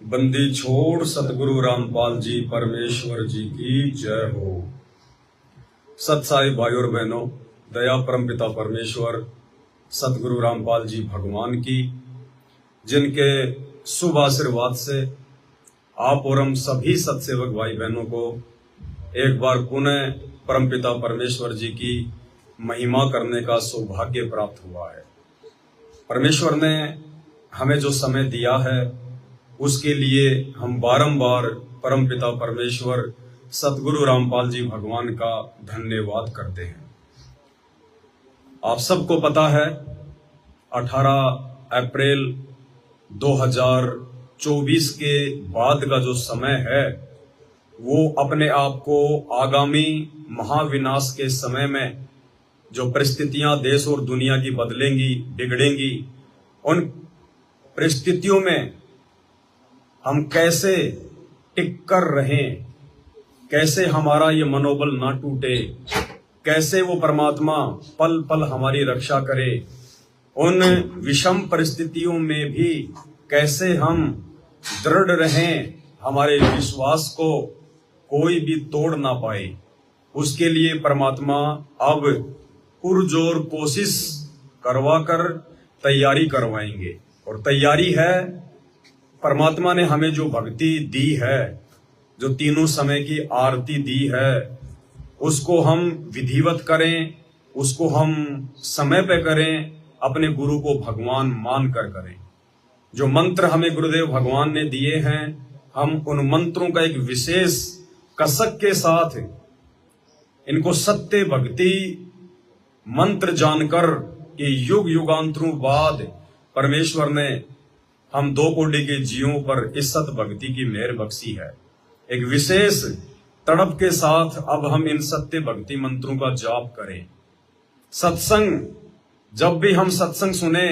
बंदी छोड़ सतगुरु रामपाल जी परमेश्वर जी की जय हो। सत्साई भाई और बहनों, दया परमपिता परमेश्वर सतगुरु रामपाल जी भगवान की, जिनके शुभ आशीर्वाद से आप और हम सभी सत्सेवक भाई बहनों को एक बार पुनः परमपिता परमेश्वर जी की महिमा करने का सौभाग्य प्राप्त हुआ है। परमेश्वर ने हमें जो समय दिया है उसके लिए हम बारंबार परमपिता परमेश्वर सतगुरु रामपाल जी भगवान का धन्यवाद करते हैं। आप सबको पता है 18 अप्रैल 2024 के बाद का जो समय है वो अपने आप को आगामी महाविनाश के समय में जो परिस्थितियां देश और दुनिया की बदलेंगी, बिगड़ेंगी, उन परिस्थितियों में हम कैसे टिक कर रहें, कैसे हमारा ये मनोबल ना टूटे, कैसे वो परमात्मा पल पल हमारी रक्षा करे, उन विषम परिस्थितियों में भी कैसे हम दृढ़ रहें, हमारे विश्वास को कोई भी तोड़ ना पाए, उसके लिए परमात्मा अब पुरजोर कोशिश करवाकर तैयारी करवाएंगे। और तैयारी है, परमात्मा ने हमें जो भक्ति दी है, जो तीनों समय की आरती दी है, उसको हम विधिवत करें, उसको हम समय पे करें, अपने गुरु को भगवान मान कर करें। जो मंत्र हमें गुरुदेव भगवान ने दिए हैं, हम उन मंत्रों का एक विशेष कसक के साथ इनको सत्य भक्ति मंत्र जानकर कि युग युगांतरों बाद परमेश्वर ने हम 2 कोटि के जीवों पर इस सत भक्ति की मेहर बख्शी है। एक विशेष तड़प के साथ अब हम इन सत्य भक्ति मंत्रों का जाप करें। सत्संग, जब भी हम सत्संग सुने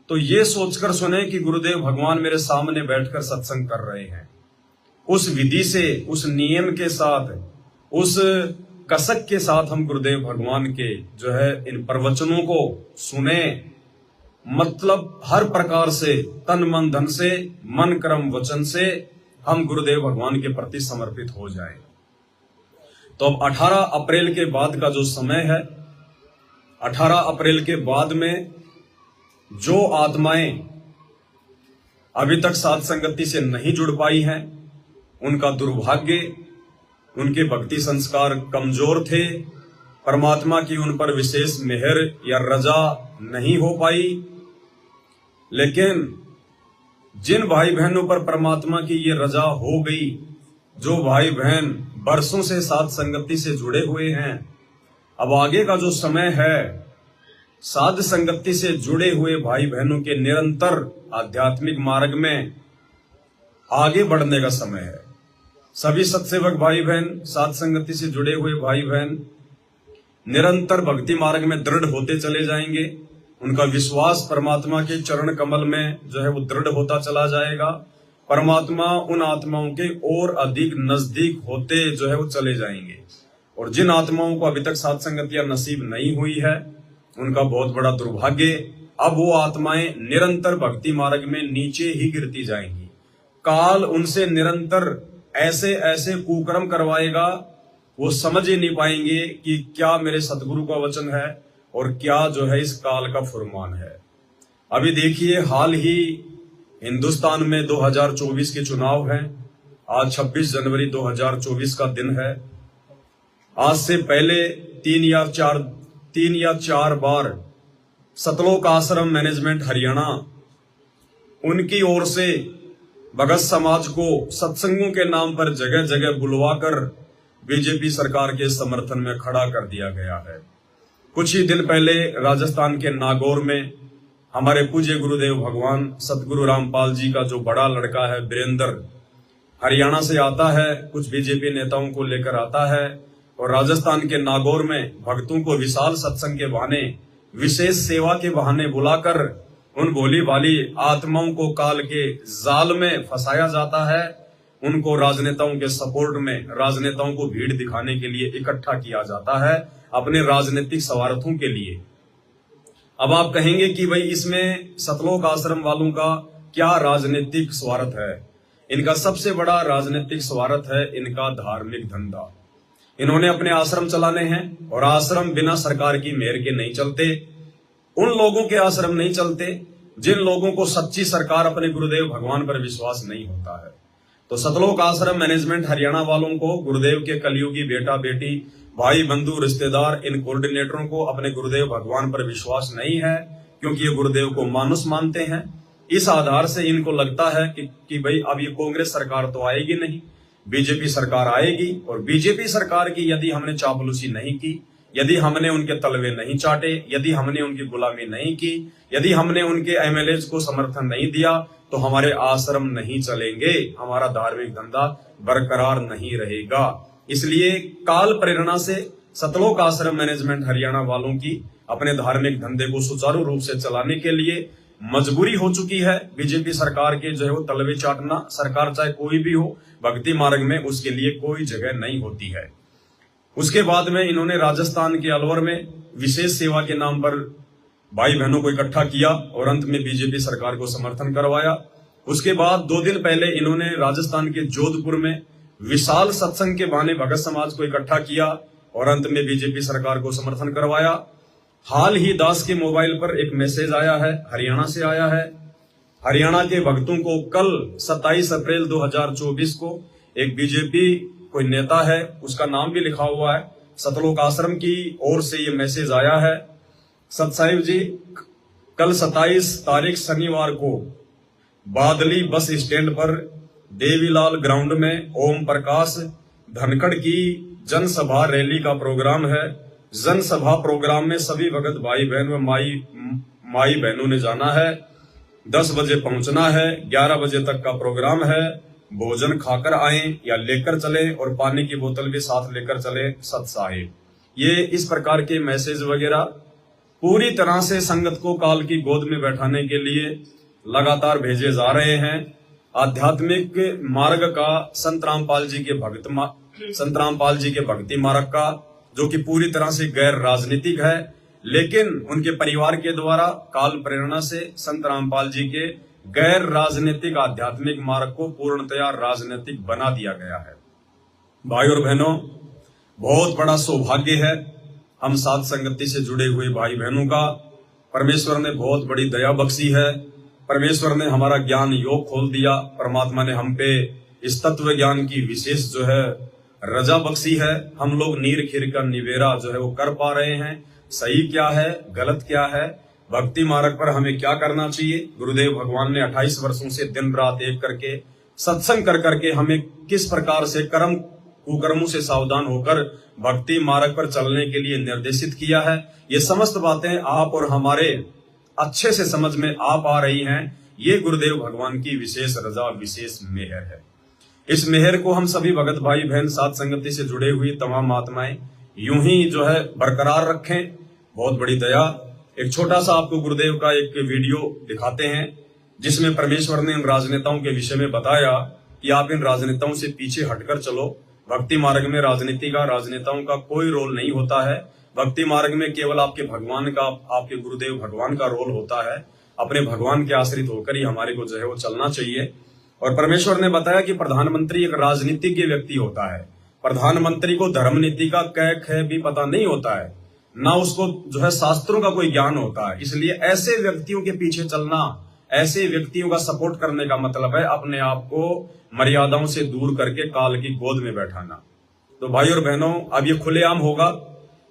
तो ये सोचकर सुने कि गुरुदेव भगवान मेरे सामने बैठकर सत्संग कर रहे हैं। उस विधि से, उस नियम के साथ, उस कसक के साथ हम गुरुदेव भगवान के जो है इन प्रवचनों को सुने, मतलब हर प्रकार से तन मन धन से, मन कर्म वचन से हम गुरुदेव भगवान के प्रति समर्पित हो जाएं। तो अब 18 अप्रैल के बाद का जो समय है, 18 अप्रैल के बाद में जो आत्माएं अभी तक साध संगति से नहीं जुड़ पाई हैं, उनका दुर्भाग्य, उनके भक्ति संस्कार कमजोर थे, परमात्मा की उन पर विशेष मेहर या रजा नहीं हो पाई। लेकिन जिन भाई बहनों पर परमात्मा की ये रजा हो गई, जो भाई बहन बरसों से साध संगति से जुड़े हुए हैं, अब आगे का जो समय है साध संगति से जुड़े हुए भाई बहनों के निरंतर आध्यात्मिक मार्ग में आगे बढ़ने का समय है। सभी सत्सेवक भाई बहन, साध संगति से जुड़े हुए भाई बहन निरंतर भक्ति मार्ग में दृढ़ होते चले जाएंगे। उनका विश्वास परमात्मा के चरण कमल में जो है वो दृढ़ होता चला जाएगा। परमात्मा उन आत्माओं के और अधिक नजदीक होते जो है वो चले जाएंगे। और जिन आत्माओं को अभी तक साध संगतियां नसीब नहीं हुई है, उनका बहुत बड़ा दुर्भाग्य, अब वो आत्माएं निरंतर भक्ति मार्ग में नीचे ही गिरती जाएंगी। काल उनसे निरंतर ऐसे ऐसे कुकर्म करवाएगा, वो समझ ही नहीं पाएंगे कि क्या मेरे सतगुरु का वचन है और क्या जो है इस काल का फुरमान है। अभी देखिए, हाल ही हिंदुस्तान में 2024 के चुनाव हैं। आज 26 जनवरी 2024 का दिन है। आज से पहले 3 या 4 बार सतलोक आश्रम मैनेजमेंट हरियाणा, उनकी ओर से भगत समाज को सत्संगों के नाम पर जगह जगह बुलवाकर बीजेपी सरकार के समर्थन में खड़ा कर दिया गया है। कुछ ही दिन पहले राजस्थान के नागौर में हमारे पूज्य गुरुदेव भगवान सतगुरु रामपाल जी का जो बड़ा लड़का है वीरेंद्र, हरियाणा से आता है, कुछ बीजेपी नेताओं को लेकर आता है और राजस्थान के नागौर में भक्तों को विशाल सत्संग के बहाने, विशेष सेवा के बहाने बुलाकर उन भोली भाली आत्माओं को काल के जाल में फंसाया जाता है। उनको राजनेताओं के सपोर्ट में, राजनेताओं को भीड़ दिखाने के लिए इकट्ठा किया जाता है अपने राजनीतिक स्वार्थों के लिए। अब आप कहेंगे कि भाई इसमें सतलोक आश्रम वालों का क्या राजनीतिक स्वार्थ है? इनका सबसे बड़ा राजनीतिक स्वार्थ है इनका धार्मिक धंधा। इन्होंने अपने आश्रम चलाने हैं और आश्रम बिना सरकार की मेहर के नहीं चलते। उन लोगों के आश्रम नहीं चलते जिन लोगों को सच्ची सरकार अपने गुरुदेव भगवान पर विश्वास नहीं होता है। तो सतलोक आश्रम मैनेजमेंट हरियाणा वालों को गुरुदेव के कलयुगी बेटा बेटी भाई बंधु रिश्तेदार इन कोऑर्डिनेटरों को अपने गुरुदेव भगवान पर विश्वास नहीं है, क्योंकि ये गुरुदेव को मानुस मानते हैं। इस आधार से इनको लगता है कि भाई अब ये कांग्रेस सरकार तो आएगी नहीं, बीजेपी सरकार आएगी, और बीजेपी सरकार की यदि हमने चापलूसी नहीं की, यदि हमने उनके तलवे नहीं चाटे, यदि हमने उनकी गुलामी नहीं की, यदि हमने उनके एमएलए को समर्थन नहीं दिया, तो हमारे आश्रम नहीं चलेंगे, हमारा धार्मिक धंधा बरकरार नहीं रहेगा। इसलिए काल प्रेरणा से सतलोक आश्रम मैनेजमेंट हरियाणा वालों की अपने धार्मिक धंधे को सुचारू रूप से चलाने के लिए मजबूरी हो चुकी है। बीजेपी सरकार के जो है वो तलवे चाटना, सरकार चाहे कोई भी हो, भक्ति मार्ग में उसके लिए कोई जगह नहीं होती है। उसके बाद में इन्होंने राजस्थान के अलवर में विशेष सेवा के नाम पर भाई बहनों को इकट्ठा किया और अंत में बीजेपी सरकार को समर्थन करवाया। उसके बाद 2 दिन पहले इन्होंने राजस्थान के जोधपुर में विशाल सत्संग के बहाने भगत समाज को इकट्ठा किया और अंत में बीजेपी सरकार को समर्थन करवाया। हाल ही दास के मोबाइल पर एक मैसेज आया है, हरियाणा से आया है। हरियाणा के भक्तों को कल 27 अप्रैल 2024 को एक बीजेपी कोई नेता है, उसका नाम भी लिखा हुआ है, सतलोक आश्रम की ओर से ये मैसेज आया है। सतसाहिब जी, कल 27 तारीख शनिवार को बादली बस स्टैंड पर देवीलाल ग्राउंड में ओम प्रकाश धनखड़ की जनसभा रैली का प्रोग्राम है। जनसभा प्रोग्राम में सभी भगत भाई बहन व माई बहनों ने जाना है। 10 बजे पहुंचना है, 11 बजे तक का प्रोग्राम है। भोजन खाकर आए या लेकर चले और पानी की बोतल भी साथ लेकर चले सत साहिब। ये इस प्रकार के मैसेज वगैरह पूरी तरह से संगत को काल की गोद में बैठाने के लिए लगातार भेजे जा रहे हैं। आध्यात्मिक मार्ग का संत रामपाल जी के भक्ति मार्ग का, जो कि पूरी तरह से गैर राजनीतिक है, लेकिन उनके परिवार के द्वारा काल प्रेरणा से संत रामपाल जी के गैर राजनीतिक आध्यात्मिक मार्ग को पूर्णतया राजनीतिक बना दिया गया है। भाई और बहनों, बहुत बड़ा सौभाग्य है हम साथ संगति से जुड़े हुए भाई बहनों का। परमेश्वर ने बहुत बड़ी दया बख्शी है। परमेश्वर ने हमारा ज्ञान योग खोल दिया। परमात्मा ने हम पे इस तत्व ज्ञान की विशेष जो है रजा बख्शी है। हम लोग नीर खीर का निवेरा जो है वो कर पा रहे हैं। सही क्या है, गलत क्या है, भक्ति मार्ग पर हमें क्या करना चाहिए। गुरुदेव भगवान ने 28 वर्षों से दिन रात एक करके सत्संग कर करके हमें किस प्रकार से कर्म कुकर्मों से सावधान होकर भक्ति मार्ग पर चलने के लिए निर्देशित किया है। ये समस्त बातें आप और हमारे अच्छे से समझ में आ पा रही हैं। ये गुरुदेव भगवान की विशेष रजा, विशेष मेहर है। इस मेहर को हम सभी भगत भाई बहन साथ संगति से जुड़े हुई तमाम आत्माएं यूं ही जो है बरकरार रखें। बहुत बड़ी दया। एक छोटा सा आपको गुरुदेव का एक वीडियो दिखाते हैं, जिसमें परमेश्वर ने इन राजनेताओं के विषय में बताया कि आप इन राजनेताओं से पीछे हटकर चलो। भक्ति मार्ग में राजनीति का, राजनेताओं का कोई रोल नहीं होता है। भक्ति मार्ग में केवल आपके भगवान का, आपके गुरुदेव भगवान का रोल होता है। अपने भगवान के आश्रित होकर ही हमारे को जो है वो चलना चाहिए। और परमेश्वर ने बताया कि प्रधानमंत्री एक राजनीतिज्ञ व्यक्ति होता है। प्रधानमंत्री को धर्म नीति का कै भी पता नहीं होता है, ना उसको जो है शास्त्रों का कोई ज्ञान होता है। इसलिए ऐसे व्यक्तियों के पीछे चलना, ऐसे व्यक्तियों का सपोर्ट करने का मतलब है अपने आप को मर्यादाओं से दूर करके काल की गोद में बैठाना। तो भाई और बहनों, अब ये खुलेआम होगा,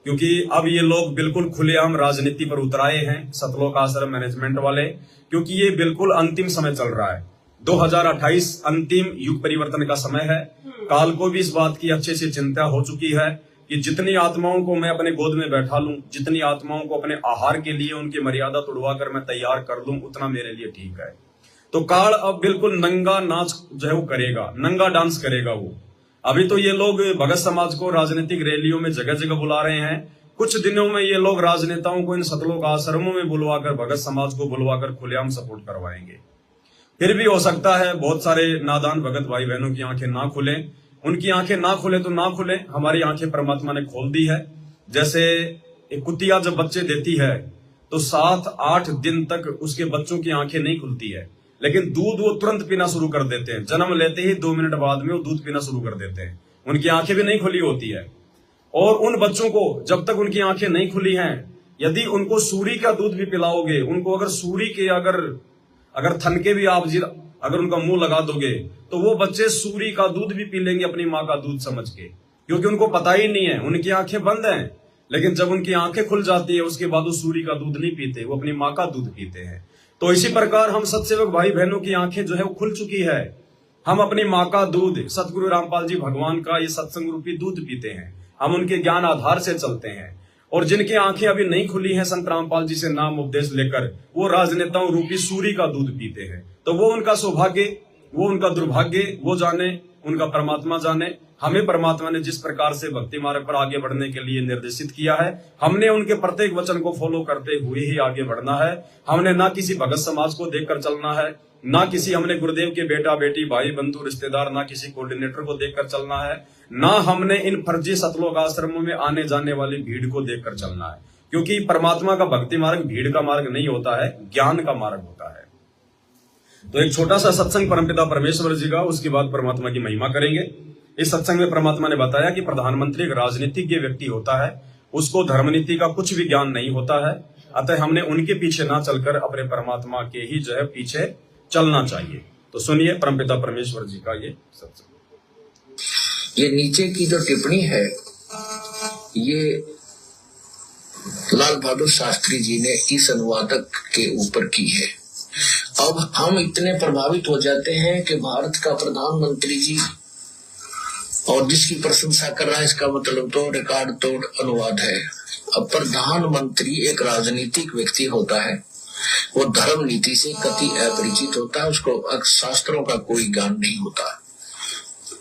क्योंकि अब ये लोग बिल्कुल खुलेआम राजनीति पर उतराए हैं सतलोक आश्रम मैनेजमेंट वाले, क्योंकि ये बिल्कुल अंतिम समय चल रहा है। 2028 अंतिम युग परिवर्तन का समय है। काल को भी इस बात की अच्छे से चिंता हो चुकी है कि जितनी आत्माओं को मैं अपने गोद में बैठा लूं, जितनी आत्माओं को अपने आहार के लिए उनकी मर्यादा तोड़वा कर मैं तैयार कर लूं, उतना मेरे लिए ठीक है। तो काल अब बिल्कुल नंगा नाच जो है वो करेगा, नंगा डांस करेगा वो। अभी तो ये लोग भगत समाज को राजनीतिक रैलियों में जगह जगह बुला रहे हैं। कुछ दिनों में ये लोग राजनेताओं को इन सतलोक आश्रमों में बुलवाकर, भगत समाज को बुलवाकर खुलेआम सपोर्ट करवाएंगे। फिर भी हो सकता है बहुत सारे नादान भगत भाई बहनों की आंखें ना खुले। उनकी आंखें ना खुले तो ना खुले, हमारी आंखें परमात्मा ने खोल दी है। जैसे एक कुतिया जब बच्चे देती है तो 7-8 दिन तक उसके बच्चों की आंखें नहीं खुलती है। लेकिन दूध वो तुरंत पीना शुरू कर देते हैं। जन्म लेते ही 2 मिनट बाद में वो दूध पीना शुरू कर देते हैं। उनकी आंखें भी नहीं खुली होती है। और उन बच्चों को जब तक उनकी आंखें नहीं खुली हैं, यदि उनको सूरी का दूध भी पिलाओगे, उनको अगर सूरी के अगर थनके भी आप अगर उनका मुंह लगा दोगे, तो वो बच्चे सूरी का दूध भी पी लेंगे अपनी माँ का दूध समझ के, क्योंकि उनको पता ही नहीं है, उनकी आंखें बंद हैं। लेकिन जब उनकी आंखें खुल जाती है, उसके बाद वो सूरी का दूध नहीं पीते, वो अपनी माँ का दूध पीते हैं। तो इसी प्रकार हम सत्सेवक भाई बहनों की आंखें जो है वो खुल चुकी है। हम अपनी माँ का दूध, सतगुरु रामपाल जी भगवान का ये सत्संग रूपी दूध पीते हैं। हम उनके ज्ञान आधार से चलते हैं। और जिनकी आंखें अभी नहीं खुली हैं संत रामपाल जी से नाम उपदेश लेकर, वो राजनेताओं रूपी सूरी का दूध पीते हैं। तो वो उनका सौभाग्य, वो उनका दुर्भाग्य, वो जाने, उनका परमात्मा जाने। हमें परमात्मा ने जिस प्रकार से भक्ति मार्ग पर आगे बढ़ने के लिए निर्देशित किया है, हमने उनके प्रत्येक वचन को फॉलो करते हुए ही आगे बढ़ना है। हमने ना किसी भगत समाज को देखकर चलना है, ना किसी हमने गुरुदेव के बेटा बेटी भाई बंधु रिश्तेदार, ना किसी कोऑर्डिनेटर को देखकर चलना है, ना हमने इन फर्जी सतलोक आश्रमों में आने जाने वाली भीड़ को देखकर चलना है। क्योंकि परमात्मा का भक्ति मार्ग भीड़ का मार्ग नहीं होता है, ज्ञान का मार्ग होता है। तो एक छोटा सा सत्संग परमपिता परमेश्वर जी का, उसके बाद परमात्मा की महिमा करेंगे। इस सत्संग में परमात्मा ने बताया कि प्रधानमंत्री एक राजनीतिज्ञ व्यक्ति होता है, उसको धर्मनीति का कुछ भी ज्ञान नहीं होता है। अतः हमने उनके पीछे ना चलकर अपने परमात्मा के ही जो है पीछे चलना चाहिए। तो सुनिए परमपिता परमेश्वर जी का ये सत्संग। ये नीचे की जो टिप्पणी है, ये लाल बहादुर शास्त्री जी ने इस अनुवादक के ऊपर की है। अब हम इतने प्रभावित हो जाते हैं कि भारत का प्रधानमंत्री जी और जिसकी प्रशंसा कर रहा है, इसका मतलब तो रिकॉर्ड तोड़ अनुवाद है। अब प्रधानमंत्री एक राजनीतिक व्यक्ति होता है, वो धर्म नीति से कति अपरिचित होता है, उसको शास्त्रों का कोई ज्ञान नहीं होता।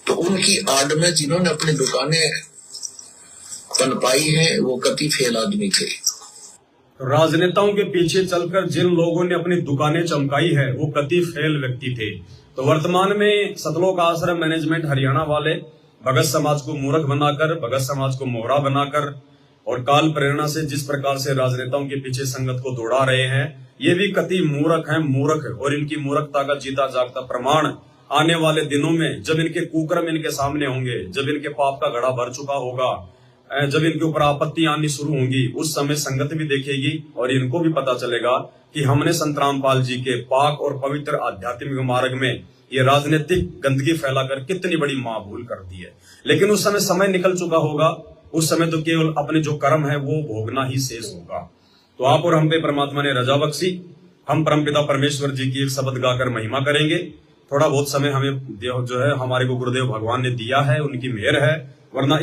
तो उनकी आड़ में जिन्होंने अपनी दुकानें पनपाई है, वो कति फेल आदमी थे। राजनेताओं के पीछे चलकर जिन लोगों ने अपनी दुकानें चमकाई है, वो कति फेल व्यक्ति थे। तो वर्तमान में सतलोक आश्रम मैनेजमेंट हरियाणा वाले भगत समाज को मूर्ख बनाकर, भगत समाज को मोहरा बनाकर और काल प्रेरणा से जिस प्रकार से राजनेताओं के पीछे संगत को दौड़ा रहे हैं, ये भी कति मूर्ख हैं, मूर्ख। और इनकी मूर्खता का जीता जागता प्रमाण आने वाले दिनों में, जब इनके कुकर्म इनके सामने होंगे, जब इनके पाप का घड़ा भर चुका होगा, जब इनके ऊपर आपत्ति आनी शुरू होंगी, उस समय संगत भी देखेगी और इनको भी पता चलेगा कि हमने संत रामपाल जी के पाक और पवित्र आध्यात्मिक मार्ग में ये राजनीतिक गंदगी फैलाकर कितनी बड़ी महाभूल कर दी है। लेकिन उस समय निकल चुका होगा। उस समय तो केवल अपने जो कर्म है वो भोगना ही शेष होगा। तो आप और हम पे परमात्मा ने रजा बख्शी। हम परमपिता परमेश्वर जी की एक शब्द गाकर महिमा करेंगे। थोड़ा बहुत समय हमें जो है हमारे को गुरुदेव भगवान ने दिया है, उनकी मेहर है। वरना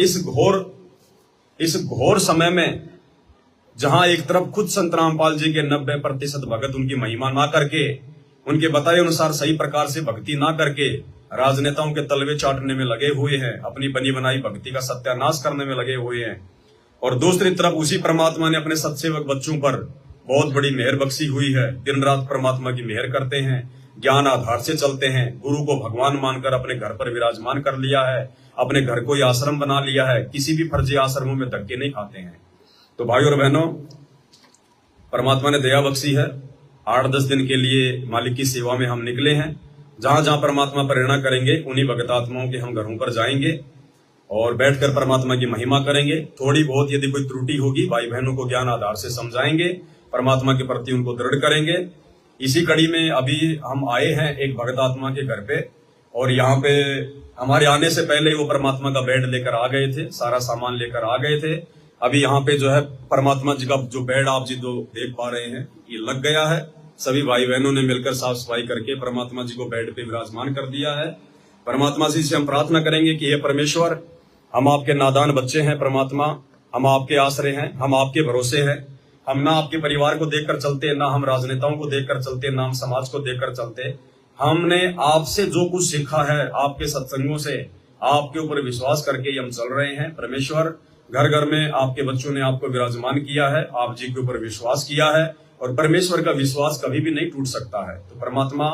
इस घोर समय में जहां एक तरफ खुद संत रामपाल जी के 90% भगत उनकी महिमा ना करके, उनके बताए अनुसार सही प्रकार से भक्ति ना करके राजनेताओं के तलवे चाटने में लगे हुए हैं, अपनी बनी बनाई भक्ति का सत्यानाश करने में लगे हुए हैं, और दूसरी तरफ उसी परमात्मा ने अपने सत्सेवक बच्चों पर बहुत बड़ी मेहर बख्शी हुई है। दिन रात परमात्मा की मेहर करते हैं, ज्ञान आधार से चलते हैं, गुरु को भगवान मानकर अपने घर पर विराजमान कर लिया है, अपने घर को ही आश्रम बना लिया है, किसी भी फर्जी आश्रमों में धक्के नहीं खाते हैं। तो भाई और बहनों, परमात्मा ने दया बख्शी है। 8-10 दिन के लिए मालिक की सेवा में हम निकले हैं। जहां जहां परमात्मा प्रेरणा करेंगे, उन्हीं भगत आत्माओं के हम घरों पर जाएंगे और बैठकर परमात्मा की महिमा करेंगे। थोड़ी बहुत यदि कोई त्रुटि होगी, भाई बहनों को ज्ञान आधार से समझाएंगे, परमात्मा के प्रति उनको दृढ़ करेंगे। इसी कड़ी में अभी हम आए हैं एक भगत आत्मा के घर पे, और यहाँ पे हमारे आने से पहले वो परमात्मा का बेड लेकर आ गए थे, सारा सामान लेकर आ गए थे। अभी यहाँ पे जो है परमात्मा जी का जो बेड आप जी जो देख पा रहे हैं, ये लग गया है। सभी भाई बहनों ने मिलकर साफ सफाई करके परमात्मा जी को बेड पे विराजमान कर दिया है। परमात्मा जी से हम प्रार्थना करेंगे कि हे परमेश्वर, हम आपके नादान बच्चे हैं परमात्मा, हम आपके आश्रय हैं, हम आपके भरोसे हैं। हम ना आपके परिवार को देखकर चलते, ना हम राजनेताओं को देखकर चलते, ना हम समाज को देखकर चलते। हमने आपसे जो कुछ सीखा है, आपके सत्संगों से, आपके ऊपर विश्वास करके हम चल रहे हैं। परमेश्वर, घर घर में आपके बच्चों ने आपको विराजमान किया है, आप जी के ऊपर विश्वास किया है, और परमेश्वर का विश्वास कभी भी नहीं टूट सकता है। तो परमात्मा,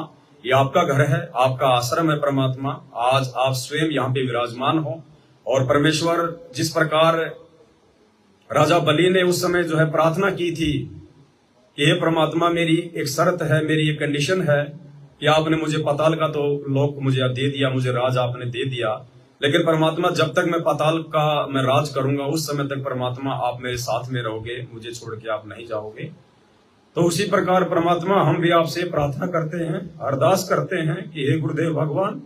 ये आपका घर है, आपका आश्रम है परमात्मा। आज आप स्वयं यहाँ पे विराजमान हो। और परमेश्वर, जिस प्रकार राजा बलि ने उस समय जो है प्रार्थना की थी कि हे परमात्मा, मेरी एक शर्त है, मेरी एक कंडीशन है कि आपने मुझे पाताल का तो लोक मुझे दे दिया, मुझे राज आपने दे दिया, लेकिन परमात्मा जब तक मैं पाताल का मैं राज करूंगा उस समय तक परमात्मा आप मेरे साथ में रहोगे, मुझे छोड़ के आप नहीं जाओगे। तो उसी प्रकार परमात्मा हम भी आपसे प्रार्थना करते हैं, अरदास करते हैं कि हे गुरुदेव भगवान,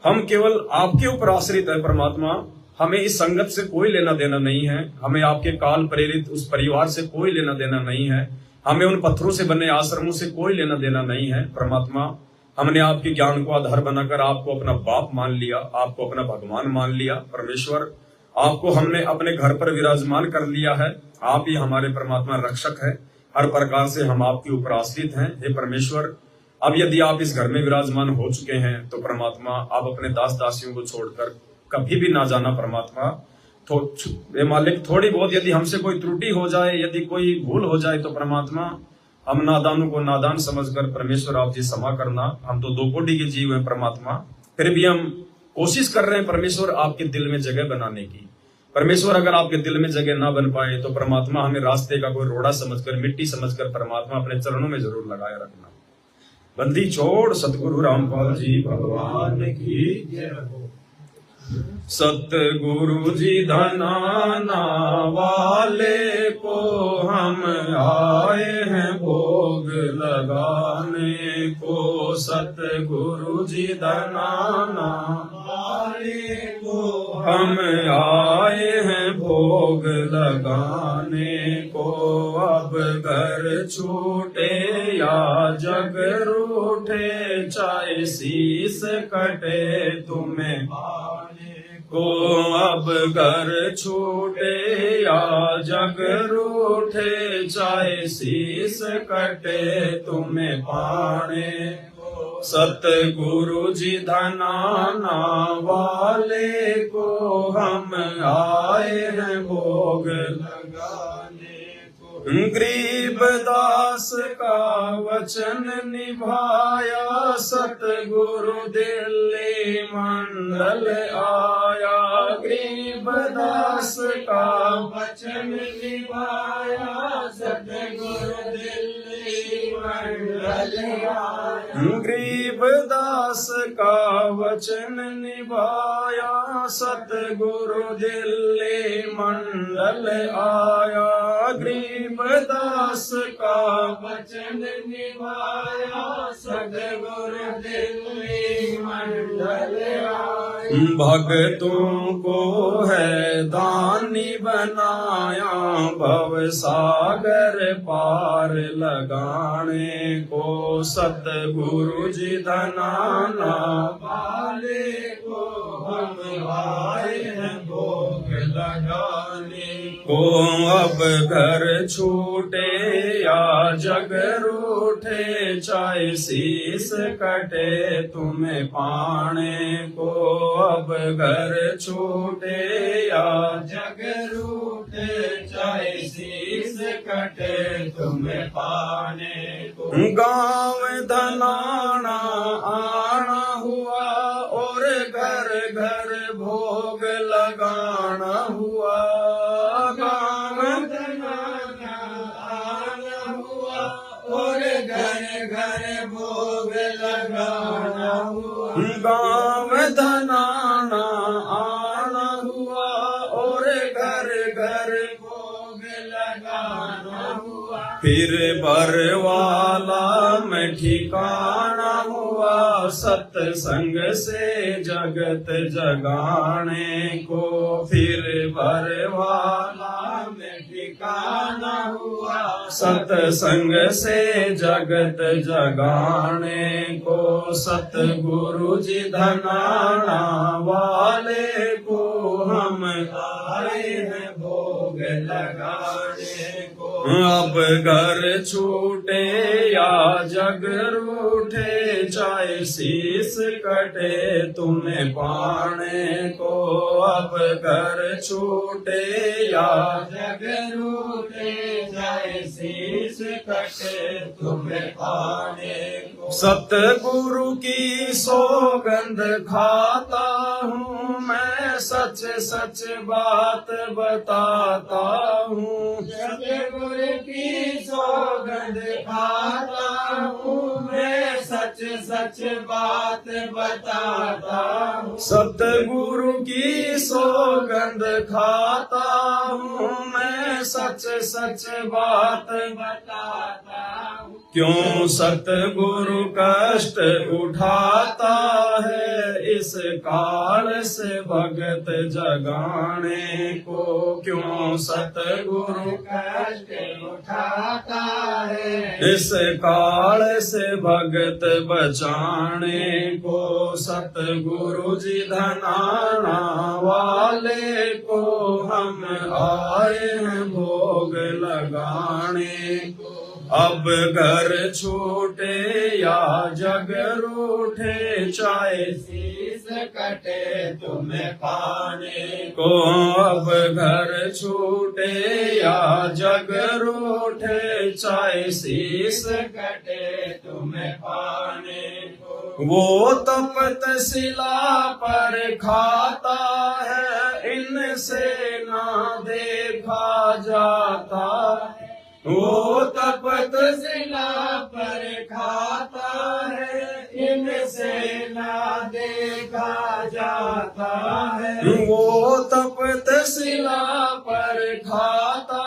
हम केवल आपके ऊपर आश्रित है परमात्मा, हमें इस संगत से कोई लेना देना नहीं है, हमें आपके काल प्रेरित उस परिवार से कोई लेना देना नहीं है, हमें उन पत्थरों से बने आश्रमों से कोई लेना देना नहीं है परमात्मा। हमने आपके ज्ञान को आधार बनाकर आपको अपना बाप मान लिया, आपको अपना भगवान मान लिया परमेश्वर, आपको हमने अपने घर पर विराजमान कर लिया है। आप ही हमारे परमात्मा रक्षक है, हर प्रकार से हम आपके ऊपर आश्रित हैं। हे परमेश्वर, अब यदि आप इस घर में विराजमान हो चुके हैं तो परमात्मा आप अपने दास दासियों को छोड़कर कभी भी ना जाना परमात्मा। तो मालिक, थोड़ी बहुत यदि हमसे कोई त्रुटि हो जाए, यदि कोई भूल हो जाए तो परमात्मा हम नादानों को नादान समझकर परमेश्वर आप जी क्षमा करना। हम तो दो कोटि के जीव हैं परमात्मा, फिर भी हम कोशिश कर रहे हैं परमेश्वर आपके दिल में जगह बनाने की। परमेश्वर अगर आपके दिल में जगह ना बन पाए तो परमात्मा हमें रास्ते का कोई रोड़ा समझकर, मिट्टी समझकर परमात्मा अपने चरणों में जरूर लगाए रखना। बंदी छोड़ सतगुरु रामपाल जी भगवान की जय हो। सतगुरु जी धनाना वाले को हम आए हैं भोग लगाने को, सतगुरु जी धनाना वाले को हम आए हैं भोग लगाने को। अब घर छूटे या जग रूठे, चाहे शीस कटे तुम्हें को, अब घर छूटे या जग रूठे, चाहे शीस कटे तुम्हें पाने को। सतगुरु जी धनाना वाले को हम आए हैं भोग लगाने को। गरीब दास का वचन निभाया, सतगुरु दिल्ली मंडल आया। गरीब दास का वचन निभाया, सतगुरु दिल्ली मंडल आया। गरीब दास का वचन निभाया, सतगुरु दिल्ली मंडल आया। गरीब दास का वचन निभाया, सतगुरु दिल्ली मंडल आया। भक्तों को है दानी बनाया, भव सागर पार लगाने को। सतगुरु जी धनाना वाले को हम आए हैं भोग लगाने को। अब घर छूटे या जग रूठे, चाहे शीस कटे तुम्हें पाने को। अब घर छूटे या जग रूठे, चाहे शीस कटे तुम्हें पाने को। गाँव धनाना आना हुआ और घर घर भोग लगाना हुआ। गाँव धनाना आना हुआ और घर घर भोग लगाना हुआ। गाँव धनाना आना हुआ और घर घर भोग लगाना हुआ। फिर बरवाला में ठिकाना हुआ, सत्संग से जगत जगाने को। फिर बरवाला में ठिकाना हुआ, सत्संग से जगत जगाने को। सतगुरु जी धनाना वाले को हम आए हैं भोग लगाने को। अब घर छूटे या जग रूठे, चाहे शीस कटे तुम्हें पाने को। अब घर छूटे या जग रूठे, चाहे शीस कटे तुम्हें पाने को। सतगुरु की सौगंध खाता हूँ मैं, सच सच बात बताता हूँ। सतगुरु की सौगंध खाता हूँ मैं, सच सच बात बताता हूँ। सतगुरु की सौगंध खाता हूँ मैं, सच सच बात बताता हूँ। क्यों सतगुरु कष्ट उठाता है, इस काल से भगत जगाने को। क्यों सतगुरु कष्ट उठाता है, इस काल से भगत बचाने को। सतगुरु जी धनाना वाले को हम आए हैं भोग लगाने को। अब घर छूटे या जग रूठे, चाहे शीश कटे तुम्हें पाने को। अब घर छूटे या जग रूठे, चाहे शीश कटे तुम्हें पाने को। वो तपत शिला पर खाता है, इनसे ना देखा जाता है। वो तपत शिला पर खाता है, इनसे ना देखा जाता है। वो तपत शिला पर खाता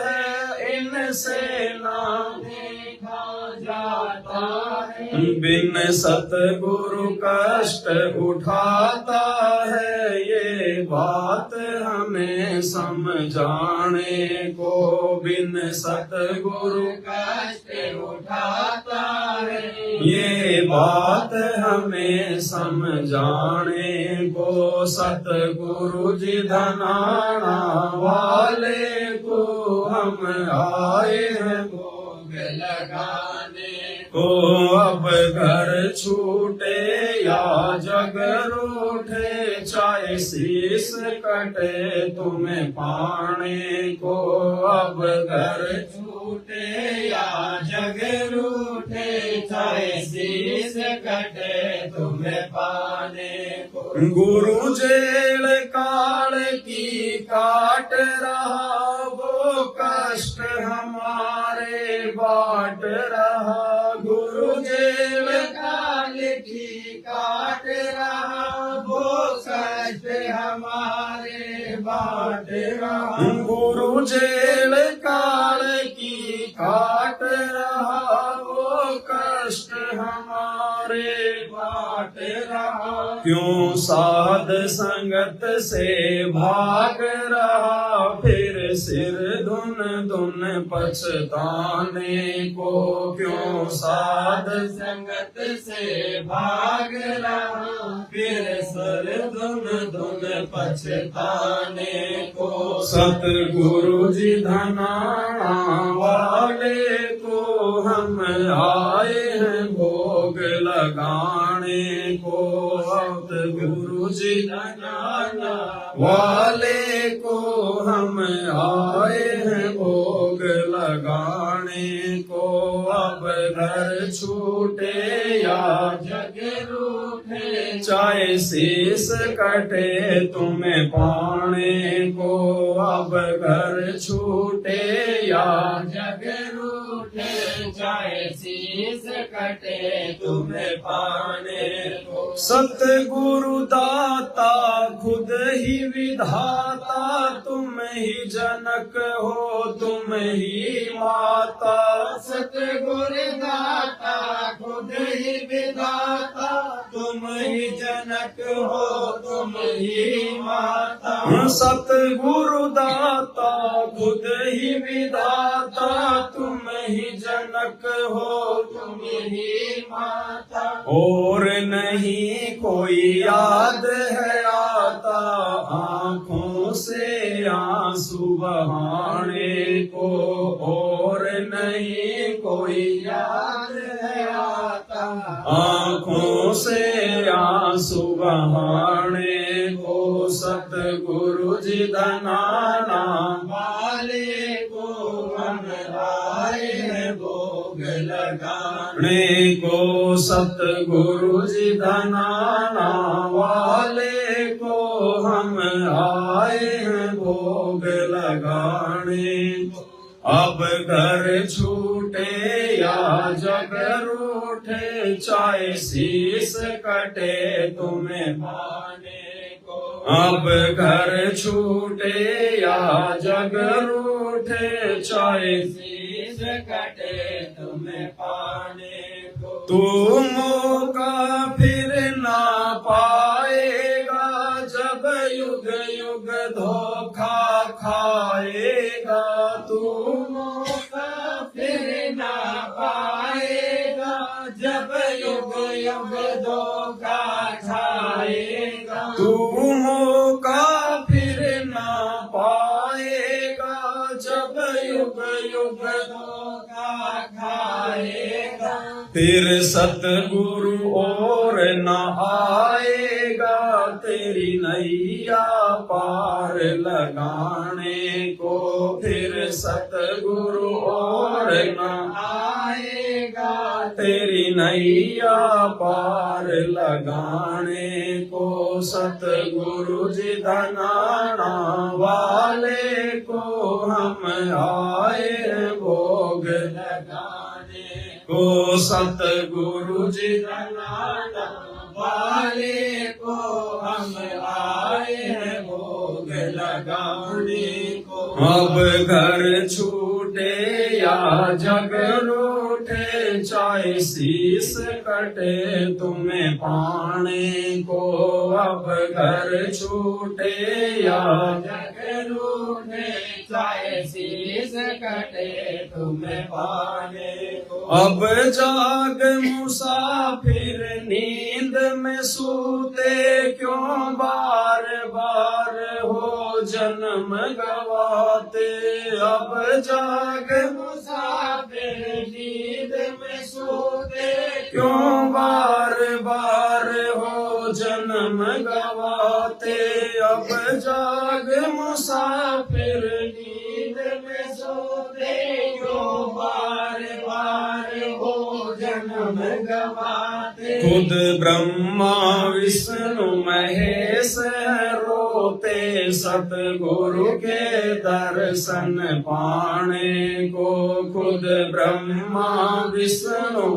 है, इनसे ना देखा जाता है। बिन सतगुरु कष्ट उठाता है, ये बात हमें समझाने को। बिन सतगुरु कष्ट उठाता है, ये बात हमें समझाने को। सतगुरु जी धनाना वाले को हम आए हैं भोग लगाने को। अब घर छूटे या जग रूठे, चाहे शीश कटे तुम्हें पाने को। अब घर छूटे या जग रूठे, चाहे शीश कटे तुम्हें पाने को। गुरु जेल काल की काट रहा, वो कष्ट हमारे बांट रहा। गुरु जेल काल की काट रहा, वो कष्ट हमारे बांट रहा। गुरु जेल काल की काट रहा, वो कष्ट हमारे बांट रहा। क्यों साध संगत से भाग रहा, फिर सिर धुन धुन पछताने को। क्यों साध संगत से भाग रहा, फिर सर धुन धुन पछताने को। सतगुरु जी धनाना वाले को हम आए हैं भोग लगाने को। सतगुरु जी धनाना वाले को हम आए हैं भोग लगाने को। अब घर छूटे या जग रूठे, चाहे शीश कटे तुम्हें पाने को। अब घर छूटे या जग रूठे, चाहे शीश कटे तुम्हें पाने को। सतगुरु दाता खुद ही विधाता, तुम ही जनक हो तुम ही माता। सतगुरु दाता खुद ही विधाता, तुम ही जनक हो तुम ही माता। सतगुरु दाता खुद ही विधाता, तुम ही जनक हो तुम ही माता। और नहीं कोई याद है आता, आँखों से आंसू बहाने को। और नहीं कोई याद है आता, आँखों से आंसू बहाने को। सतगुरु जी धनाना वाले को हम आए हैं भोग लगाने को। सतगुरु जी धनाना वाले को हम आए हैं भोग लगाने को। अब घर छूटे या जग रूठे, चाहे शीश कटे तुम्हें पाने को अब घर छूटे या जग रूठे चाहे शीश कटे तुम्हें पाने को तू मौका फिर ना पाएगा जब युग युग धोखा खाएगा तू मौका फिर ना पाएगा जब युग युग धोखा खाएगा तू मौका फिर ना पाएगा जब युग युग धोखा खाएगा फिर सतगुरु और न आएगा तेरी नैया पार लगाने को फिर सतगुरु और न आएगा तेरी नैया पार लगाने को सतगुरु जी धनाना वाले को हम आए भोग लगाने को सतगुरु जी धनाना वाले को हम आए हैं भोग लगाने को अब घर छूटे या जग रूठे चाहे शीश कटे तुम्हें पाने को अब घर छूटे या जग रूठे चाहे शीश कटे तुम्हें पाने को अब जाग मुसाफिर नींद में सूते क्यों बार बार हो जन्म गवाते अब जाग मुसाफिर नींद में सोते क्यों बार बार हो जन्म गवाते अब जाग मुसाफिर नींद में सोते क्यों बार बार हो जन्म गवाते खुद ब्रह्मा विष्णु महेश रोते सतगुरु के दर्शन पाने को खुद ब्रह्मा विष्णु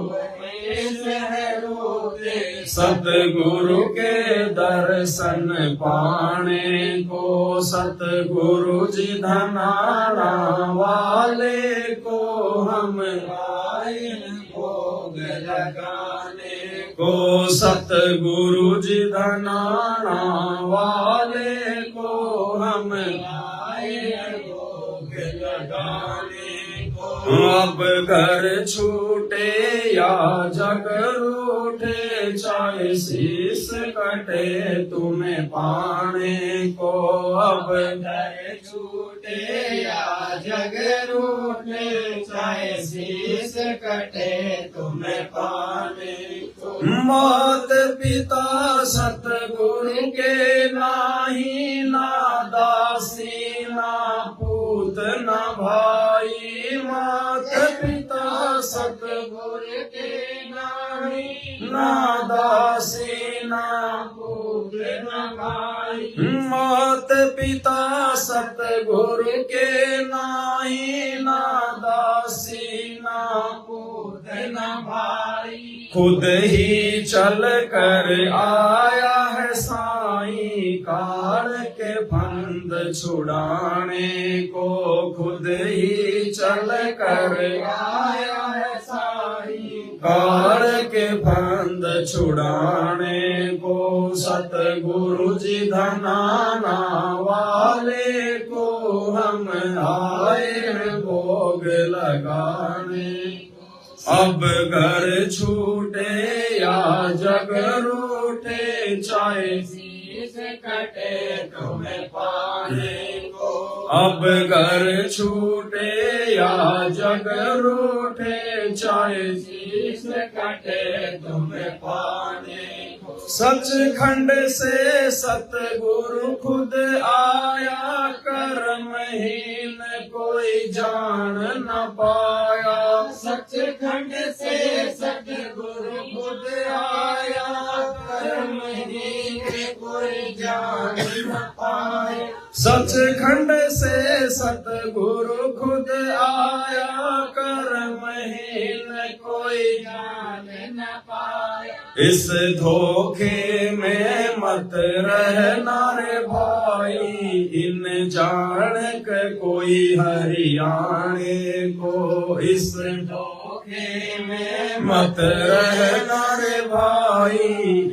रोते सतगुरु के दर्शन पाने को सतगुरु जी धनाना वाले को हम आए भोग लगाने को सतगुरु जी धनाना वाले को हम आए भोग लगाने को अब घर छूटे या जग रूठे चाहे शीश कटे तुम्हें पाने को अब घर छूटे या जग रूठे चाहे शीश कटे तुम्हें पाने को मात पिता सतगुरु के नाही ना दासी ना पूत ना भाई मात पिता सतगुरु के नाही ना दासी ना पूत न भाई मात पिता सतगुरु के नाही ना दासी ना पूत न भाई खुद ही चल कर आया है साईं काल के फंद छुड़ाने को खुद ही चल कर आया है साईं काल के फंद छुड़ाने को सतगुरु जी धनाना वाले को हम आए भोग लगाने अब घर छूटे या जग रूठे चाहे शीश कटे तुम्हें पाने को अब घर छूटे या जग रूठे चाहे शीश कटे तुम्हें पाने को सचखंड से सतगुरु खुद आया कर्महीन कोई जान न पाया सचखंड से सतगुरु खुद आया कर्महीन कोई जान न पाए सचखंड से सतगुरु खुद आया कर्महीन कोई जान न पाया। इस धोखे में मत रहना रे भाई, इन जान के कोई हरियाणे को। इस धोखे में मत रहना रे भाई,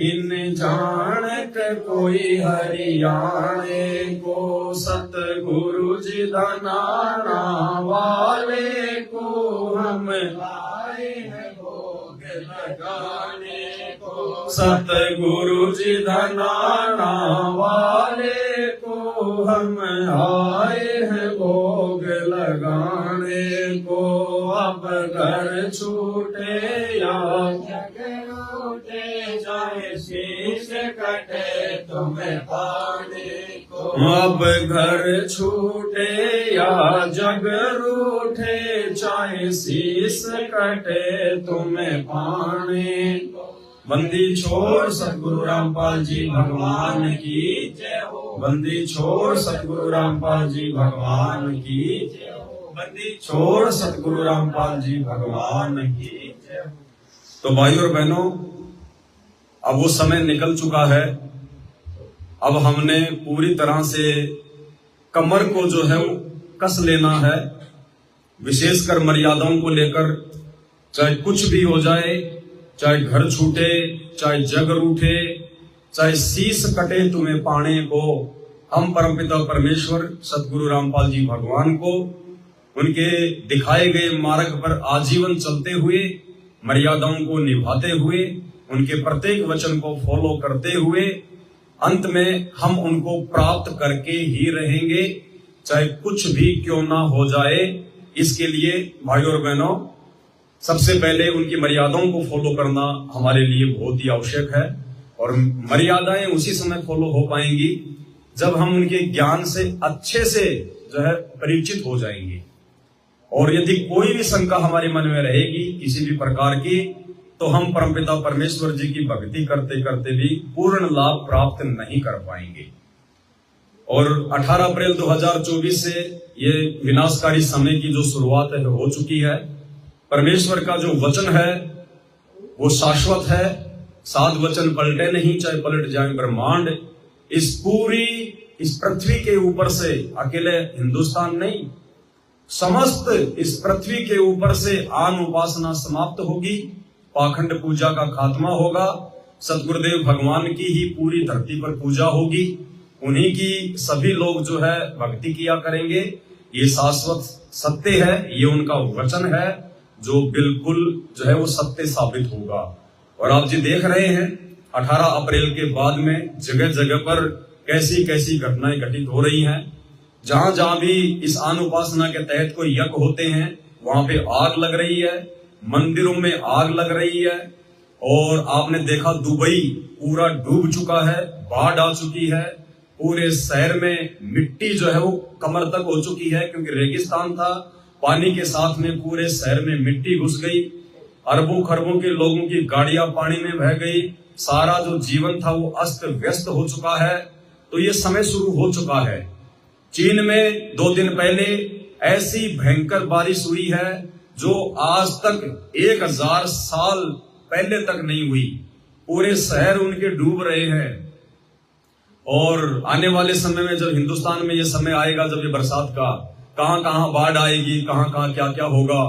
इन जान के कोई हरियाणे को। सतगुरु जी धनाना वाले को हम आए हैं भोग लगाने को। सतगुरु जी धनाना वाले को हम आए हैं भोग लगाने को। अब घर छूटे या जग रूठे, चाहे शीश कटे तुम्हें पाने को। अब घर छूटे या जग रूठे, चाहे शीश कटे तुम्हें पाने को। बंदी छोड़ सतगुरु रामपाल जी भगवान की जय हो। बंदी छोड़ सतगुरु रामपाल जी भगवान की जय हो। बंदी छोड़ सतगुरु रामपाल जी भगवान की जय हो। तो भाइयों और बहनों, अब वो समय निकल चुका है। अब हमने पूरी तरह से कमर को जो है वो कस लेना है, विशेषकर मर्यादाओं को लेकर। चाहे कुछ भी हो जाए, चाहे घर छूटे, चाहे जग रूठे, चाहे शीश कटे तुम्हें पाने को, हम परमपिता परमेश्वर सतगुरु रामपाल जी भगवान को उनके दिखाए गए मार्ग पर आजीवन चलते हुए, मर्यादाओं को निभाते हुए, उनके प्रत्येक वचन को फॉलो करते हुए अंत में हम उनको प्राप्त करके ही रहेंगे, चाहे कुछ भी क्यों ना हो जाए। इसके लिए भाइयों और बहनों, सबसे पहले उनकी मर्यादाओं को फॉलो करना हमारे लिए बहुत ही आवश्यक है। और मर्यादाएं उसी समय फॉलो हो पाएंगी जब हम उनके ज्ञान से अच्छे से जो है परिचित हो जाएंगे। और यदि कोई भी शंका हमारे मन में रहेगी किसी भी प्रकार की, तो हम परमपिता परमेश्वर जी की भक्ति करते करते भी पूर्ण लाभ प्राप्त नहीं कर पाएंगे। और 18 अप्रैल 2024 से ये विनाशकारी समय की जो शुरुआत है हो चुकी है। परमेश्वर का जो वचन है वो शाश्वत है। 7 वचन पलटे नहीं, चाहे पलट जाए ब्रह्मांड। इस पृथ्वी के ऊपर से अकेले हिंदुस्तान नहीं, समस्त इस पृथ्वी के ऊपर से आन उपासना समाप्त होगी, पाखंड पूजा का खात्मा होगा, सतगुरुदेव भगवान की ही पूरी धरती पर पूजा होगी, उन्हीं की सभी लोग जो है भक्ति किया करेंगे। ये शाश्वत सत्य है, ये उनका वचन है जो बिल्कुल जो है वो सत्य साबित होगा। और आप जी देख रहे हैं 18 अप्रैल के बाद में जगह जगह पर कैसी कैसी घटनाएं घटित हो रही हैं। जहां जहां भी इस आन उपासना के तहत कोई यज्ञ होते हैं वहां पे आग लग रही है, मंदिरों में आग लग रही है। और आपने देखा दुबई पूरा डूब चुका है, बाढ़ आ चुकी है, पूरे शहर में मिट्टी जो है वो कमर तक हो चुकी है, क्योंकि रेगिस्तान था। पानी के साथ में पूरे शहर में मिट्टी घुस गई, अरबों खरबों के लोगों की गाड़ियां पानी में बह गई, सारा जो जीवन था वो अस्त व्यस्त हो चुका है। तो ये समय शुरू हो चुका है। चीन में 2 दिन पहले ऐसी भयंकर बारिश हुई है जो आज तक 1000 साल पहले तक नहीं हुई। पूरे शहर उनके डूब रहे हैं। और आने वाले समय में जब हिंदुस्तान में ये समय आएगा, जब ये बरसात का कहां कहां बाढ़ आएगी, कहां कहां क्या क्या होगा,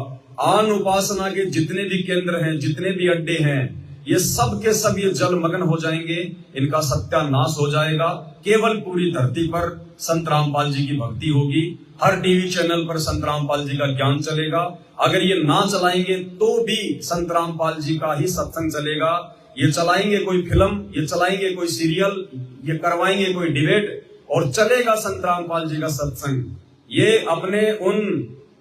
आन उपासना के जितने भी केंद्र हैं, जितने भी अड्डे हैं, ये सब के सब ये जलमग्न हो जाएंगे, इनका सत्यानाश हो जाएगा। केवल पूरी धरती पर संत रामपाल जी की भक्ति होगी। हर टीवी चैनल पर संत रामपाल जी का ज्ञान चलेगा। अगर ये ना चलाएंगे तो भी संत रामपाल जी का ही सत्संग चलेगा। ये चलाएंगे कोई फिल्म, ये चलाएंगे कोई सीरियल, ये करवाएंगे कोई डिबेट, और चलेगा संत रामपाल जी का सत्संग। ये अपने उन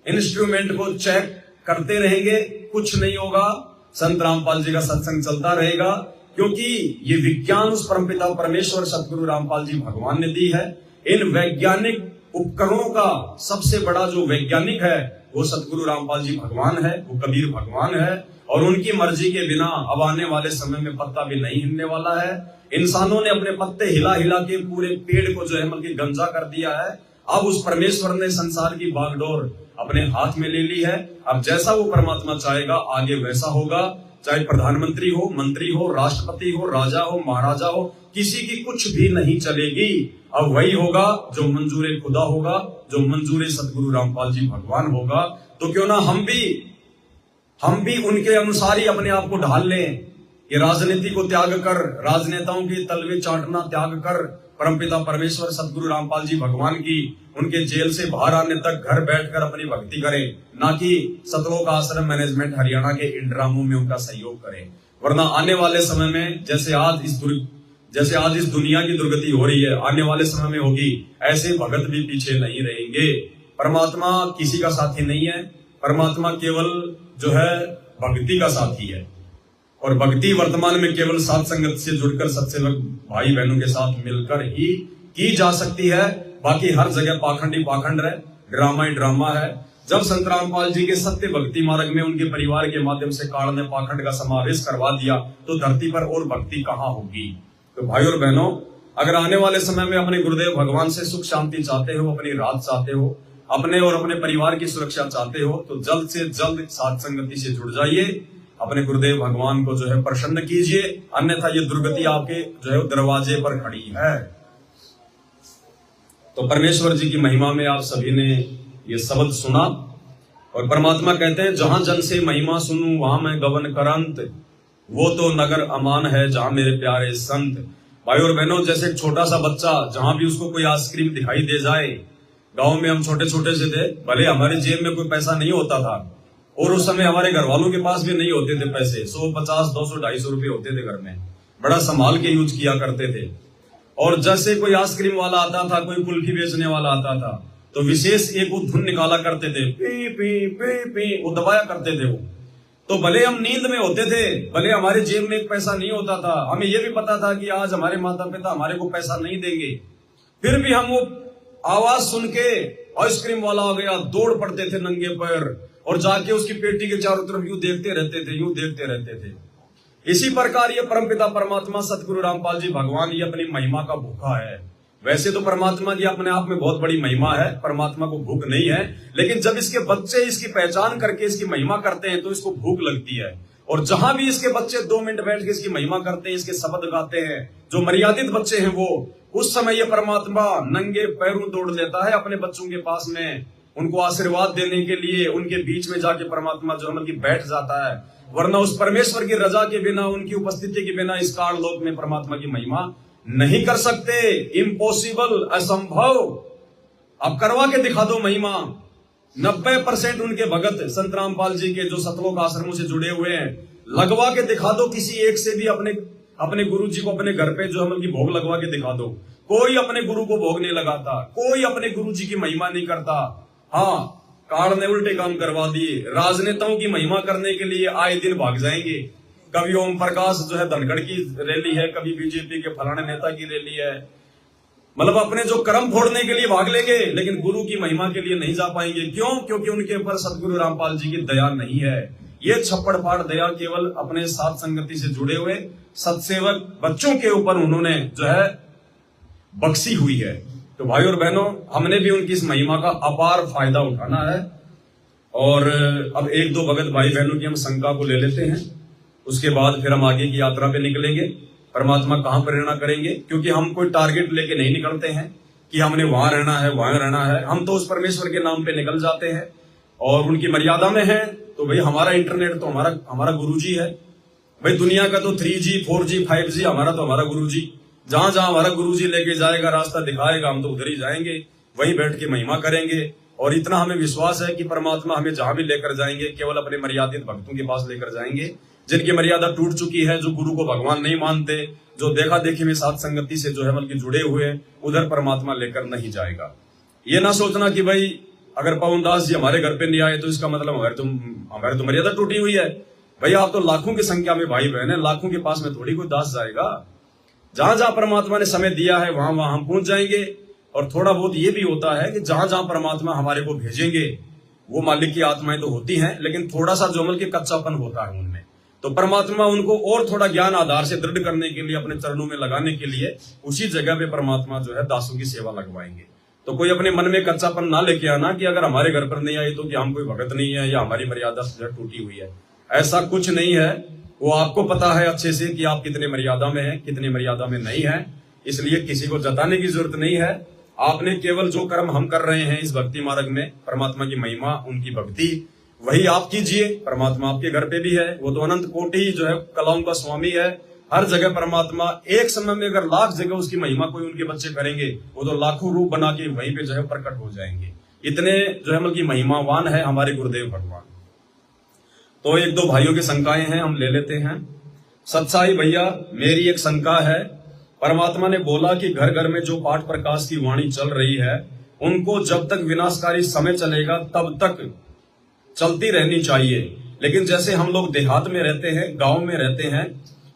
इंस्ट्रूमेंट को चेक करते रहेंगे, कुछ नहीं होगा, संत रामपाल जी का सत्संग चलता रहेगा। क्योंकि ये विज्ञान उस परमपिता परमेश्वर सतगुरु रामपाल जी भगवान ने दी है। इन वैज्ञानिक उपकरणों का सबसे बड़ा जो वैज्ञानिक है वो सतगुरु रामपाल जी भगवान है, वो कबीर भगवान है। और उनकी मर्जी के बिना अब आने वाले समय में पत्ता भी नहीं हिलने वाला है। इंसानों ने अपने पत्ते हिला हिला के पूरे पेड़ को जो है बल्कि गंजा कर दिया है। अब उस परमेश्वर ने संसार की बागडोर अपने हाथ में ले ली है। अब जैसा वो परमात्मा चाहेगा आगे वैसा होगा। चाहे प्रधानमंत्री हो, मंत्री हो, राष्ट्रपति हो, राजा हो, महाराजा हो, किसी की कुछ भी नहीं चलेगी। अब वही होगा जो मंजूर खुदा होगा, जो मंजूर सतगुरु रामपाल जी भगवान होगा। तो क्यों ना हम भी उनके अनुसार ही अपने आप को ढाल लें कि राजनीति को त्याग कर, राजनेताओं के तलवे चाटना त्याग कर, परमपिता परमेश्वर सतगुरु रामपाल जी भगवान की उनके जेल से बाहर आने तक घर बैठकर अपनी भक्ति करें, ना कि सतलोक आश्रम मैनेजमेंट हरियाणा के इन ड्रामों में उनका सहयोग करें। वरना आने वाले समय में जैसे आज इस दुनिया की दुर्गति हो रही है, आने वाले समय में होगी। ऐसे भगत भी पीछे नहीं रहेंगे। परमात्मा किसी का साथी नहीं है, परमात्मा केवल जो है भक्ति का साथी है। और भक्ति वर्तमान में केवल साध संगत से जुड़कर सत्सेवक भाई बहनों के साथ मिलकर ही की जा सकती है। बाकी हर जगह पाखंड ही पाखंड है, ड्रामा ही ड्रामा है। जब संत रामपाल जी के सत्य भक्ति मार्ग में उनके परिवार के माध्यम से काल ने पाखंड का समावेश करवा दिया तो धरती पर और भक्ति कहाँ होगी। तो भाई और बहनों, अगर आने वाले समय में अपने गुरुदेव भगवान से सुख शांति चाहते हो, अपनी राहत चाहते हो, अपने और अपने परिवार की सुरक्षा चाहते हो, तो जल्द से जल्द साध संगति से जुड़ जाइए, अपने गुरुदेव भगवान को जो है प्रसन्न कीजिए। अन्यथा ये दुर्गति आपके जो है दरवाजे पर खड़ी है। तो परमेश्वर जी की महिमा में आप सभी ने ये शब्द सुना और परमात्मा कहते हैं, जहां जन से महिमा सुनूं वहां मैं गवन करंत, वो तो नगर अमान है जहां मेरे प्यारे संत। भाई और बहनों, जैसे एक छोटा सा बच्चा, जहां भी उसको कोई आइसक्रीम दिखाई दे जाए, गांव में हम छोटे छोटे से थे, भले हमारे जेब में कोई पैसा नहीं होता था और उस समय हमारे घर वालों के पास भी नहीं होते थे पैसे, 100, 50, 200, 250 रुपए होते थे घर में, बड़ा संभाल के यूज किया करते थे। और जैसे कोई आइसक्रीम वाला आता था, कोई कुल्फी बेचने वाला आता था, तो विशेष एक वो धुन निकाला करते थे, पी पी पी पी, वो दबाया करते थे वो। तो भले हम नींद में होते थे, भले हमारे जेब में एक पैसा नहीं होता था, हमें यह भी पता था कि आज हमारे माता पिता हमारे को पैसा नहीं देंगे, फिर भी हम वो आवाज सुन के आइसक्रीम वाला आ गया दौड़ पड़ते थे नंगे पैर और जाके उसकी पेटी के चारों तरफ यूं देखते रहते थे। इसी प्रकार ये परमपिता परमात्मा सतगुरु रामपाल जी भगवान ये अपनी महिमा का भूखा है। वैसे तो परमात्मा की अपने आप में बहुत बड़ी महिमा है, परमात्मा को भूख नहीं है, लेकिन जब इसके बच्चे इसकी पहचान करके इसकी महिमा करते हैं तो इसको भूख लगती है। और जहां भी इसके बच्चे 2 मिनट बैठ के इसकी महिमा करते हैं, इसके शब्द गाते हैं, जो मर्यादित बच्चे हैं वो, उस समय ये परमात्मा नंगे पैरों दौड़ लेता है अपने बच्चों के पास में, उनको आशीर्वाद देने के लिए उनके बीच में जाके परमात्मा जो है बैठ जाता है। वरना उस परमेश्वर की रजा के बिना, उनकी उपस्थिति के बिना इस काल लोक में परमात्मा की महिमा नहीं कर सकते। इम्पॉसिबल, असंभव। अब करवा के दिखा दो महिमा। 90% उनके भगत संत रामपाल जी के जो सतलोक आश्रमों से जुड़े हुए हैं, लगवा के दिखा दो किसी एक से भी अपने गुरु जी को अपने घर पे जो हम उनकी भोग लगवा के दिखा दो। कोई अपने गुरु को भोग नहीं लगाता, कोई अपने गुरु जी की महिमा नहीं करता। हाँ, काल ने उल्टे काम करवा दिए। राजनेताओं की महिमा करने के लिए आए दिन भाग जाएंगे। कभी ओम प्रकाश जो है धनखड़ की रैली है, कभी बीजेपी के फलाने नेता की रैली है, मतलब अपने जो कर्म फोड़ने के लिए भाग लेंगे, लेकिन गुरु की महिमा के लिए नहीं जा पाएंगे। क्यों? क्योंकि उनके ऊपर सतगुरु रामपाल जी की दया नहीं है। ये छप्पड़ फाड़ दया केवल अपने साथ संगति से जुड़े हुए सत्सेवक बच्चों के ऊपर उन्होंने जो है बख्शी हुई है। तो भाई और बहनों, हमने भी उनकी इस महिमा का अपार फायदा उठाना है। और अब 1-2 भगत भाई बहनों की हम शंका को ले लेते हैं, उसके बाद फिर हम आगे की यात्रा पे निकलेंगे। परमात्मा कहां प्रेरणा करेंगे, क्योंकि हम कोई टारगेट लेके नहीं निकलते हैं कि हमने वहां रहना है, वहां रहना है। हम तो उस परमेश्वर के नाम पे निकल जाते हैं और उनकी मर्यादा में है। तो भाई हमारा इंटरनेट तो हमारा गुरुजी है। भाई दुनिया का तो 3G 4G 5G हमारा तो हमारा गुरुजी। जहां जहां हमारा गुरुजी लेके जाएगा, रास्ता दिखाएगा, हम तो उधर ही जाएंगे, वहीं बैठ के महिमा करेंगे। और इतना हमें विश्वास है कि परमात्मा हमें जहां भी लेकर जाएंगे केवल अपने मर्यादित भक्तों के पास लेकर जाएंगे, जिनकी मर्यादा टूट चुकी है, जो गुरु को भगवान नहीं मानते, जो देखा देखी में साथ संगति से जो है बल्कि जुड़े हुए, उधर परमात्मा लेकर नहीं जाएगा। ये ना सोचना कि भाई अगर पवन दास जी हमारे घर पे नहीं आए तो इसका मतलब हमारी तो मर्यादा टूटी हुई है। भाई आप तो लाखों की संख्या में भाई बहन है, लाखों के पास में थोड़ी कोई दास जाएगा। जहां जहां परमात्मा ने समय दिया है वहां वहां हम पहुंच जाएंगे। और थोड़ा बहुत ये भी होता है कि जहां जहां परमात्मा हमारे को भेजेंगे, वो मालिक की आत्माएं तो होती हैं, लेकिन थोड़ा सा जो के कच्चापन होता है उनमें, तो परमात्मा उनको और थोड़ा ज्ञान आधार से दृढ़ करने के लिए, अपने चरणों में लगाने के लिए उसी जगह पे परमात्मा जो है दासों की सेवा लगवाएंगे। तो कोई अपने मन में कच्चापन ना लेके आना कि अगर हमारे घर पर नहीं आई तो कि हम कोई भगत नहीं है या हमारी मर्यादा जो टूटी हुई है। ऐसा कुछ नहीं है। वो आपको पता है अच्छे से कि आप कितने मर्यादा में हैं, कितने मर्यादा में नहीं हैं। इसलिए किसी को जताने की जरूरत नहीं है। आपने केवल जो कर्म हम कर रहे हैं इस भक्ति मार्ग में, परमात्मा की महिमा, उनकी भक्ति, वही आप कीजिए। परमात्मा आपके घर पे भी है, वो तो अनंत कोटि जो है कलाओं का स्वामी है। हर जगह परमात्मा, एक समय में अगर लाख जगह उसकी महिमा कोई उनके बच्चे करेंगे, वो तो लाखों रूप बना के वहीं पे जो है प्रकट हो जाएंगे। इतने जो है मतलब महिमावान है हमारे गुरुदेव भगवान। तो एक दो भाइयों की शंकाएं हैं, हम ले लेते हैं। सत्साई भैया, मेरी एक शंका है। परमात्मा ने बोला कि घर घर में जो पाठ प्रकाश की वाणी चल रही है, उनको जब तक विनाशकारी समय चलेगा तब तक चलती रहनी चाहिए। लेकिन जैसे हम लोग देहात में रहते हैं, गांव में रहते हैं,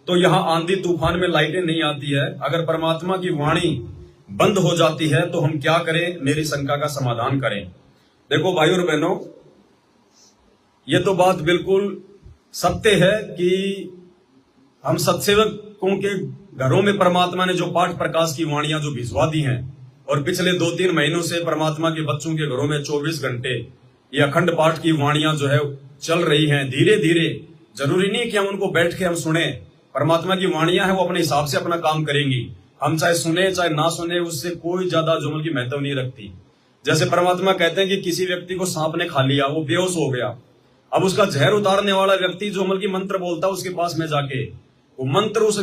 तो यहाँ आंधी तूफान में लाइटें नहीं आती है। अगर परमात्मा की वाणी बंद हो जाती है तो हम क्या करें? मेरी शंका का समाधान करें। देखो भाइयों और बहनों, ये तो बात बिल्कुल सत्य है कि हम सत्सेवकों के घरों में परमात्मा ने जो पाठ प्रकाश की वाणियां जो भिजवा दी हैं, और पिछले 2-3 महीनों से परमात्मा के बच्चों के घरों में 24 घंटे ये अखंड पाठ की वाणियां जो है चल रही हैं। धीरे धीरे, जरूरी नहीं कि हम उनको बैठ के हम सुने। परमात्मा की वाणियां हैं, वो अपने हिसाब से अपना काम करेंगी। हम चाहे सुने चाहे ना सुने, उससे कोई ज्यादा जो की महत्व नहीं रखती। जैसे परमात्मा कहते हैं कि किसी व्यक्ति को सांप ने खा लिया, वो बेहोश हो गया। अब उसका जहर उतारने वाला व्यक्ति जो की मंत्र बोलता है उसके पास में जाके, वो मंत्र उस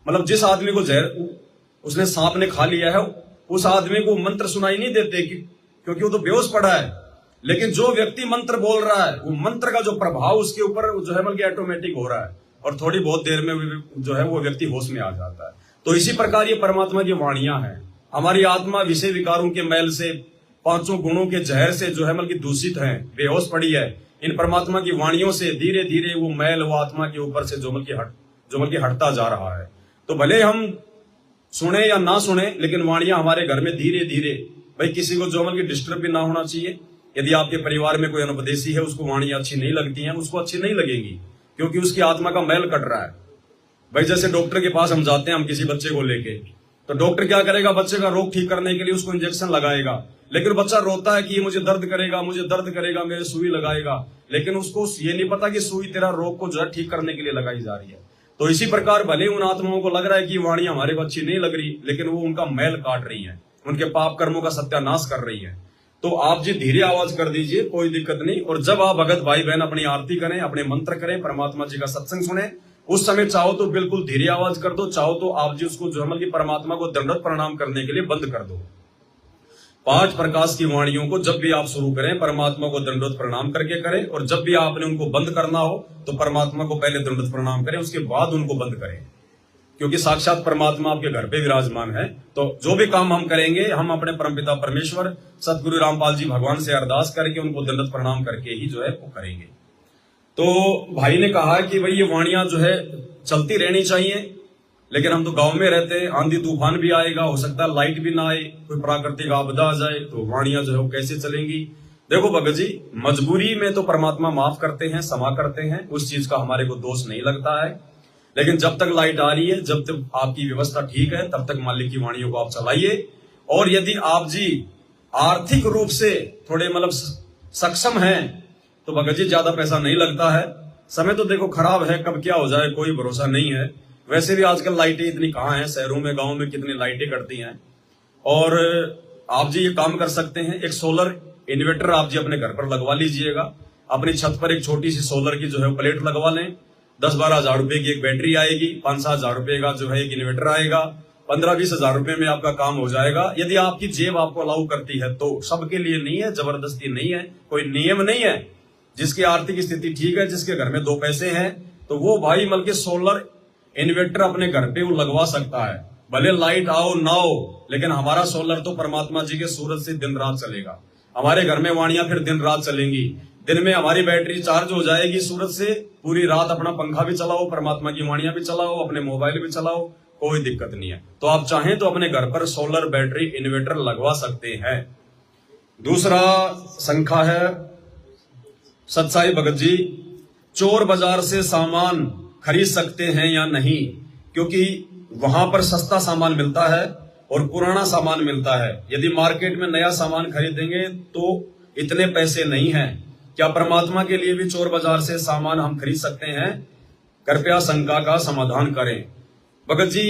मतलब जिस आदमी को जहर उसने सांप ने खा लिया है, उस आदमी को मंत्र सुनाई नहीं देते क्योंकि वो तो बेहोश पड़ा है। लेकिन जो व्यक्ति मंत्र बोल रहा है, वो मंत्र का जो प्रभाव उसके ऊपर जो है बल्कि ऑटोमेटिक हो रहा है, और थोड़ी बहुत देर में जो है वो व्यक्ति होश में आ जाता है। तो इसी प्रकार ये परमात्मा की वाणियां हैं। हमारी आत्मा विषय विकारों के मैल से, 5 गुणों के जहर से जो है बल्कि दूषित है, बेहोश पड़ी है। इन परमात्मा की वाणियों से धीरे धीरे वो मैल वो आत्मा के ऊपर से जो बल्कि हटता जा रहा है। तो भले हम सुने या ना सुने, लेकिन वाणियां हमारे घर में धीरे धीरे, भाई किसी को जो बल्कि डिस्टर्ब भी ना होना चाहिए। यदि आपके परिवार में कोई अनुपदेशी है, उसको वाणियां अच्छी नहीं लगती हैं, उसको अच्छी नहीं लगेंगी, क्योंकि उसकी आत्मा का मैल कट रहा है। भाई जैसे डॉक्टर के पास हम जाते हैं, हम किसी बच्चे को लेके, तो डॉक्टर क्या करेगा? बच्चे का रोग ठीक करने के लिए उसको इंजेक्शन लगाएगा। लेकिन बच्चा रोता है कि ये मुझे दर्द करेगा, मेरे सुई लगाएगा, लेकिन उसको ये नहीं पता कि सुई तेरा रोग को जो है ठीक करने के लिए लगाई जा रही है। तो इसी प्रकार भले उन आत्माओं को लग रहा है कि वाणी हमारे को अच्छी नहीं लग रही, लेकिन वो उनका मैल काट रही है, उनके पाप कर्मों का सत्यानाश कर रही है। तो आप जी धीरे आवाज कर दीजिए, कोई दिक्कत नहीं। और जब आप भगत भाई बहन अपनी आरती करें, अपने मंत्र करें, परमात्मा जी का सत्संग सुने, उस समय चाहो तो बिल्कुल धीरे आवाज कर दो, चाहो तो आप जी उसको जो है कि परमात्मा को दंडवत प्रणाम करने के लिए बंद कर दो। पांच प्रकाश की वाणियों को जब भी आप शुरू करें, परमात्मा को दंडवत प्रणाम करके करें, और जब भी आपने उनको बंद करना हो तो परमात्मा को पहले दंडवत प्रणाम करें, उसके बाद उनको बंद करें, क्योंकि साक्षात परमात्मा आपके घर पे विराजमान है। तो जो भी काम हम करेंगे, हम अपने परमपिता परमेश्वर सतगुरु रामपाल जी भगवान से अरदास करके उनको दंडवत प्रणाम करके ही जो है वो करेंगे। तो भाई ने कहा कि भाई ये वाणियां जो है चलती रहनी चाहिए, लेकिन हम तो गांव में रहते हैं, आंधी तूफान भी आएगा, हो सकता है लाइट भी ना आए, कोई प्राकृतिक आपदा आ जाए, तो वाणियां जो है वो कैसे चलेंगी? देखो भगत जी, मजबूरी में तो परमात्मा माफ करते हैं, क्षमा करते हैं, उस चीज का हमारे को दोष नहीं लगता है। लेकिन जब तक लाइट आ रही है, जब तक आपकी व्यवस्था ठीक है, तब तक मालिक की वाणियों को आप चलाइए। और यदि आप जी आर्थिक रूप से थोड़े मतलब सक्षम हैं, तो भगत जी ज्यादा पैसा नहीं लगता है। समय तो देखो खराब है, कब क्या हो जाए कोई भरोसा नहीं है। वैसे भी आजकल लाइटें इतनी कहाँ हैं, शहरों में गांव में कितनी लाइटें करती हैं। और आप जी ये काम कर सकते हैं, एक सोलर इन्वर्टर आप जी अपने घर पर लगवा लीजिएगा। अपनी छत पर एक छोटी सी सोलर की जो है प्लेट लगवा लें। 10-12 हजार रुपए की एक बैटरी आएगी, 5-7 हजार रुपए का जो है एक इन्वर्टर आएगा, 15-20 हजार रुपए में आपका काम हो जाएगा। यदि आपकी जेब आपको अलाउ करती है तो, सबके लिए नहीं है, जबरदस्ती नहीं है, कोई नियम नहीं है। जिसकी आर्थिक स्थिति ठीक है, जिसके घर में 2 पैसे हैं, तो वो भाई बल्कि सोलर इन्वर्टर अपने घर पे वो लगवा सकता है। भले लाइट आओ ना हो, लेकिन हमारा सोलर तो परमात्मा जी के सूरज से दिन रात चलेगा। हमारे घर में वाणियां फिर दिन रात चलेंगी। दिन में हमारी बैटरी चार्ज हो जाएगी सूरज से, पूरी रात अपना पंखा भी चलाओ, परमात्मा की वाणियां भी चलाओ, अपने मोबाइल भी चलाओ, कोई दिक्कत नहीं है। तो आप चाहें तो अपने घर पर सोलर बैटरी इन्वर्टर लगवा सकते हैं। दूसरा शंका है सत्साई भगत जी, चोर बाजार से सामान खरीद सकते हैं या नहीं? क्योंकि वहां पर सस्ता सामान मिलता है और पुराना सामान मिलता है। यदि मार्केट में नया सामान खरीदेंगे तो इतने पैसे नहीं हैं। क्या परमात्मा के लिए भी चोर बाजार से सामान हम खरीद सकते हैं? कृपया शंका का समाधान करें। भगत जी,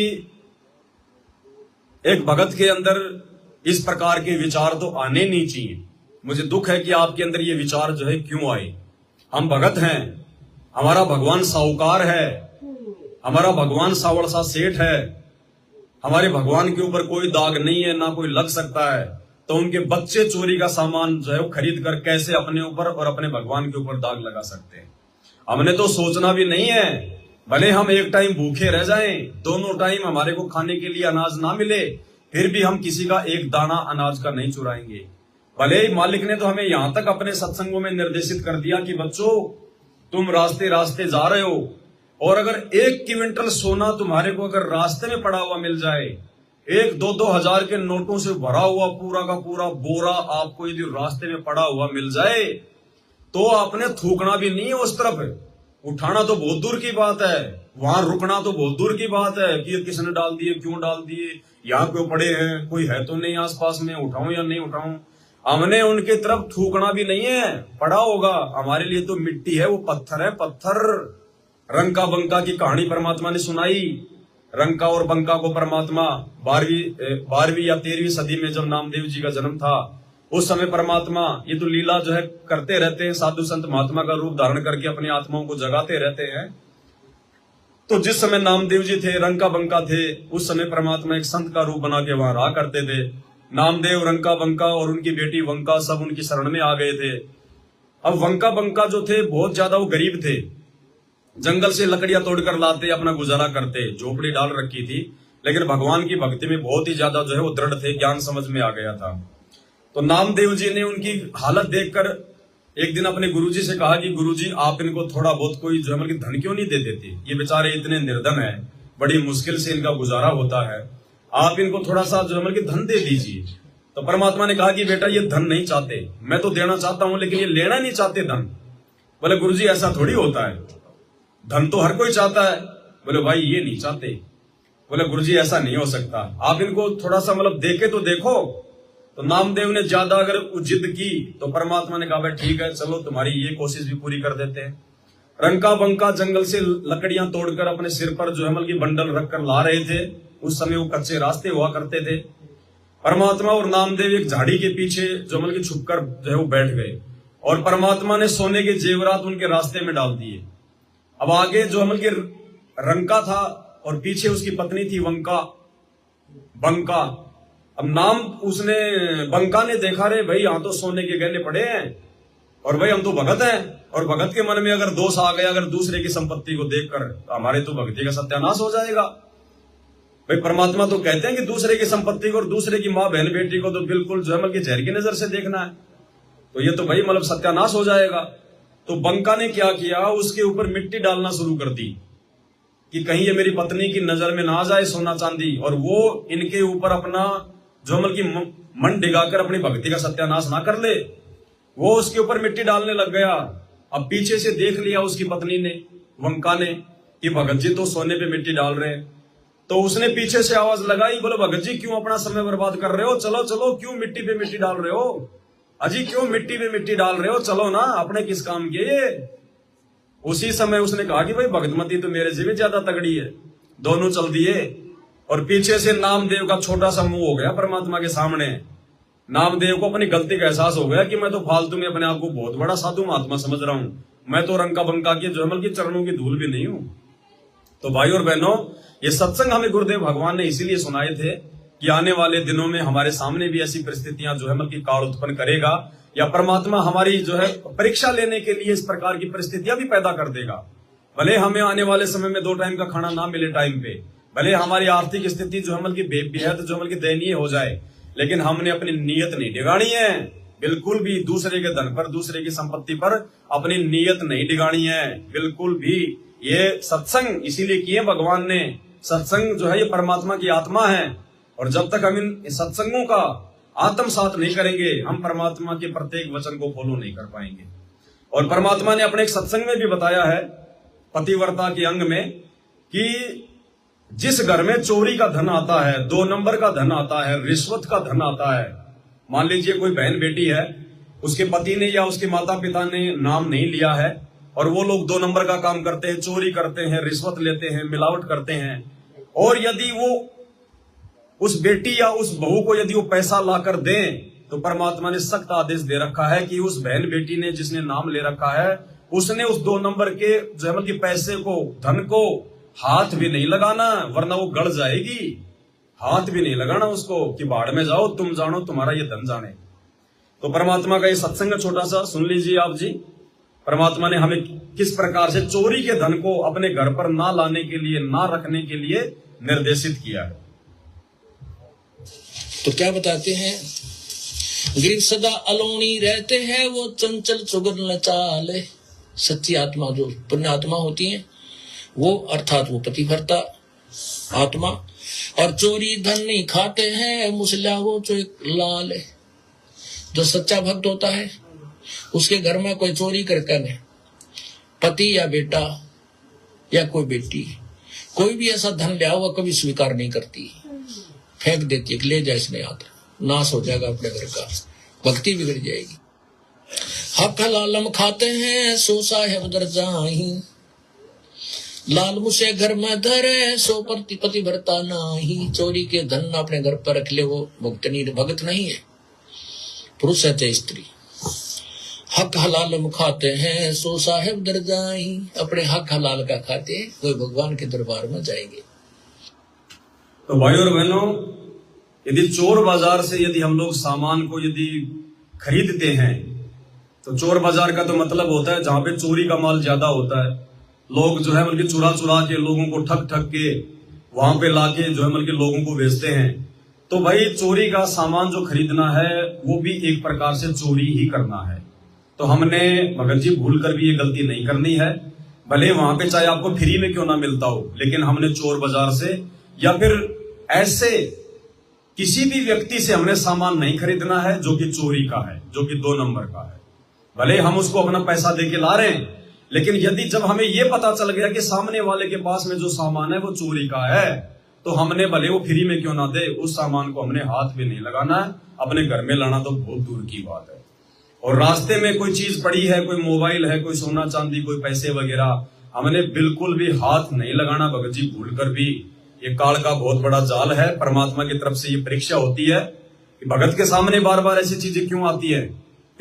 एक भगत के अंदर इस प्रकार के विचार तो आने नहीं चाहिए। मुझे दुख है कि आपके अंदर ये विचार जो है क्यों आए। हम भगत हैं, हमारा भगवान साहूकार है, हमारा भगवान सावड़ सा सेठ है, हमारे भगवान के ऊपर कोई दाग नहीं है, ना कोई लग सकता है। तो उनके बच्चे चोरी का सामान जो है वो खरीद कर कैसे अपने ऊपर और अपने भगवान के ऊपर दाग लगा सकते हैं। हमने तो सोचना भी नहीं है, भले हम एक टाइम भूखे रह जाएं, दोनों टाइम हमारे को खाने के लिए अनाज ना मिले, फिर भी हम किसी का एक दाना अनाज का नहीं चुराएंगे। भले ही मालिक ने तो हमें यहां तक अपने सत्संगों में निर्देशित कर दिया कि बच्चों, तुम रास्ते रास्ते जा रहे हो और अगर 1 क्विंटल सोना तुम्हारे को अगर रास्ते में पड़ा हुआ मिल जाए, 1-2 हजार के नोटों से भरा हुआ पूरा का पूरा बोरा आपको यदि रास्ते में पड़ा हुआ मिल जाए, तो आपने थूकना भी नहीं है उस तरफ। उठाना तो बहुत दूर की बात है, वहां रुकना तो बहुत दूर की बात है कि ये किसने डाल दिए, क्यों डाल दिए, यहाँ क्यों पड़े हैं, कोई है तो नहीं आसपास में, उठाऊं या नहीं उठाऊं। हमने उनके तरफ थूकना भी नहीं है, पड़ा होगा हमारे लिए तो मिट्टी है, वो पत्थर है, पत्थर। रंका बंका की कहानी परमात्मा ने सुनाई। रंका और बंका को परमात्मा 12वीं या 13वीं सदी में जब नामदेव जी का जन्म था, उस समय परमात्मा ये तो लीला जो है करते रहते हैं, साधु संत महात्मा का रूप धारण करके अपनी आत्माओं को जगाते रहते हैं। तो जिस समय नामदेव जी थे, रंका बंका थे, उस समय परमात्मा एक संत का रूप बना के वहां रहा करते थे। नामदेव, रंका बंका और उनकी बेटी वंका सब उनकी शरण में आ गए थे। अब वंका बंका जो थे बहुत ज्यादा वो गरीब थे, जंगल से लकड़ियां तोड़कर लाते, अपना गुजारा करते, झोपड़ी डाल रखी थी, लेकिन भगवान की भक्ति में बहुत ही ज्यादा जो है वो दृढ़ थे, ज्ञान समझ में आ गया था। तो नामदेव जी ने उनकी हालत देखकर एक दिन अपने गुरुजी से कहा कि गुरुजी, आप इनको थोड़ा बहुत कोई जो है मतलब धन क्यों नहीं दे देते, ये बेचारे इतने निर्धन है, बड़ी मुश्किल से इनका गुजारा होता है, आप इनको थोड़ा सा जो है मतलब धन दे दीजिए। तो परमात्मा ने कहा कि बेटा ये धन नहीं चाहते, मैं तो देना चाहता हूं लेकिन ये लेना नहीं चाहते धन। बोले गुरुजी ऐसा थोड़ी होता है, धन तो हर कोई चाहता है। बोले भाई ये नहीं चाहते। बोले गुरुजी ऐसा नहीं हो सकता, आप इनको थोड़ा सा मतलब देके तो देखो। तो नामदेव ने ज्यादा अगर जिद की तो परमात्मा ने कहा भाई ठीक है, चलो तुम्हारी ये कोशिश भी पूरी कर देते हैं। रंका बंका जंगल से लकड़ियां तोड़कर अपने सिर पर जो है मतलब की बंडल रखकर ला रहे थे। उस समय वो कच्चे रास्ते हुआ करते थे। परमात्मा और नामदेव एक झाड़ी के पीछे जो मतलब की छुपकर जो है वो बैठ गए और परमात्मा ने सोने के जेवरात उनके रास्ते में डाल दिए। अब आगे जो मतलब की रंका था और पीछे उसकी पत्नी थी वंका, बंका। अब नाम उसने बंका ने देखा, रे भाई यहाँ तो सोने के गहने पड़े हैं और भाई हम तो भगत हैं, और भगत के मन में अगर दोष आ गया, अगर दूसरे की संपत्ति को देखकर, तो हमारे तो भक्ति का सत्यानाश हो जाएगा। भाई परमात्मा तो कहते हैं कि दूसरे की संपत्ति को और दूसरे की माँ बहन बेटी को तो बिल्कुल जो है मतलब जहर की नजर से देखना है, तो ये तो भाई मतलब सत्यानाश हो जाएगा। तो बंका ने क्या किया, उसके ऊपर मिट्टी डालना शुरू कर दी कि कहीं ये मेरी पत्नी की नजर में ना आ जाए सोना चांदी, और वो इनके ऊपर अपना जो मतलब की मन डिगाकर अपनी भक्ति का सत्यानाश ना कर ले। वो उसके ऊपर मिट्टी डालने लग गया। अब पीछे से देख लिया उसकी पत्नी ने, वंका ने, कि भगत जी तो सोने पे मिट्टी डाल रहे हैं। तो उसने पीछे से आवाज लगाई, बोलो भगत जी क्यों अपना समय बर्बाद कर रहे हो, चलो चलो, क्यों मिट्टी पे मिट्टी डाल रहे हो, अजी क्यों मिट्टी पे मिट्टी डाल रहे हो, चलो ना, अपने किस काम के ये। उसी समय उसने कहा कि भाई भगतमती तो मेरे से भी ज्यादा तगड़ी है। दोनों चल दिए और पीछे से नामदेव का छोटा सा मुंह हो गया परमात्मा के सामने। नामदेव को अपनी गलती का एहसास हो गया कि मैं तो फालतू में अपने आप को बहुत बड़ा साधु महात्मा समझ रहा हूं, मैं तो रंका बंका के जो के चरणों की धूल भी नहीं हूं। तो भाई और बहनों, ये सत्संग हमें गुरुदेव भगवान ने इसीलिए सुनाए थे कि आने वाले दिनों में हमारे सामने भी ऐसी परिस्थितियां जो है मतलब की काल उत्पन्न करेगा, या परमात्मा हमारी जो है परीक्षा लेने के लिए इस प्रकार की परिस्थितियां भी पैदा कर देगा। भले हमें आने वाले समय में 2 टाइम का खाना ना मिले टाइम पे, भले हमारी आर्थिक स्थिति जो है मतलब की बेहद जो मतलब की दयनीय हो जाए, लेकिन हमने अपनी नीयत नहीं डिगानी है। बिल्कुल भी दूसरे के धन पर, दूसरे की संपत्ति पर अपनी नीयत नहीं डिगानी है, बिल्कुल भी। ये सत्संग इसीलिए किए भगवान ने। सत्संग जो है ये परमात्मा की आत्मा है, और जब तक हम इन सत्संगों का आत्मसात नहीं करेंगे, हम परमात्मा के प्रत्येक वचन को फॉलो नहीं कर पाएंगे। और परमात्मा ने अपने एक सत्संग में भी बताया है, पतिव्रता के अंग में, कि जिस घर में चोरी का धन आता है, 2 नंबर का धन आता है, रिश्वत का धन आता है, मान लीजिए कोई बहन बेटी है, उसके पति ने या उसके माता पिता ने नाम नहीं लिया है, और वो लोग 2 नंबर का काम करते हैं, चोरी करते हैं, रिश्वत लेते हैं, मिलावट करते हैं। और यदि वो उस बेटी या उस बहू को यदि वो पैसा लाकर दें तो परमात्मा ने सख्त आदेश दे रखा है कि उस बहन बेटी ने जिसने नाम ले रखा है उसने उस 2 नंबर के जहमत के पैसे को, धन को हाथ भी नहीं लगाना, वरना वो गड़ जाएगी। हाथ भी नहीं लगाना उसको कि बाढ़ में जाओ, तुम जानो, तुम्हारा ये धन जाने। तो परमात्मा का ये सत्संग छोटा सा सुन लीजिए आप जी। परमात्मा ने हमें किस प्रकार से चोरी के धन को अपने घर पर ना लाने के लिए, ना रखने के लिए निर्देशित किया है। तो क्या बताते हैं, गिर सदा अलोनी रहते हैं, वो चंचल चुगल न चाले। सच्ची आत्मा जो पुण्य आत्मा होती है वो, अर्थात वो पतिव्रता आत्मा, और चोरी धन नहीं खाते हैं, मुसला वो जो एक लाल है। जो सच्चा भक्त होता है उसके घर में कोई चोरी करके नहीं, पति या बेटा या कोई बेटी कोई भी ऐसा धन लिया हुआ कभी स्वीकार नहीं करती, फेंक देती है, ले जाए इसने याद, नाश हो जाएगा अपने घर का, भक्ति बिगड़ जाएगी। हक हलालम खाते हैं, सो साहेब दर जाही, लाल मुझे घर में धरे, सो पति भरता नाही। चोरी के धन अपने घर पर रख ले, वो भगत नहीं है, पुरुष है चाहे स्त्री। हक हलाल खाते हैं, सो साहेब दर जाही, अपने हक हलाल का खाते हैं, कोई भगवान के दरबार में जाएंगे। तो भाइयों और बहनों, यदि चोर बाजार से यदि हम लोग सामान को यदि खरीदते हैं तो चोर बाजार का तो मतलब होता है जहां पे चोरी का माल ज्यादा होता है। लोग जो है बल्कि चुरा चुरा के लोगों को ठग ठग के वहां पे लाके जो है बल्कि लोगों को बेचते हैं। तो भाई चोरी का सामान जो खरीदना है वो भी एक प्रकार से चोरी ही करना है। तो हमने भगत जी भूल कर भी ये गलती नहीं करनी है, भले वहां पे चाहे आपको फ्री में क्यों ना मिलता हो, लेकिन हमने चोर बाजार से या फिर ऐसे किसी भी व्यक्ति से हमने सामान नहीं खरीदना है जो कि चोरी का है, जो कि 2 नंबर का है। भले हम उसको अपना पैसा देके ला रहे हैं, लेकिन यदि जब हमें यह पता चल गया कि सामने वाले के पास में जो सामान है वो चोरी का है, तो हमने भले वो फ्री में क्यों ना दे, उस सामान को हमने हाथ भी नहीं लगाना है, अपने घर में लाना तो बहुत दूर की बात है। और रास्ते में कोई चीज पड़ी है, कोई मोबाइल है, कोई सोना चांदी, कोई पैसे वगैरह, हमने बिल्कुल भी हाथ नहीं लगाना भगत जी भूल कर भी। ये काल का बहुत बड़ा जाल है, परमात्मा की तरफ से ये परीक्षा होती है कि भगत के सामने बार बार ऐसी चीजें क्यों आती है,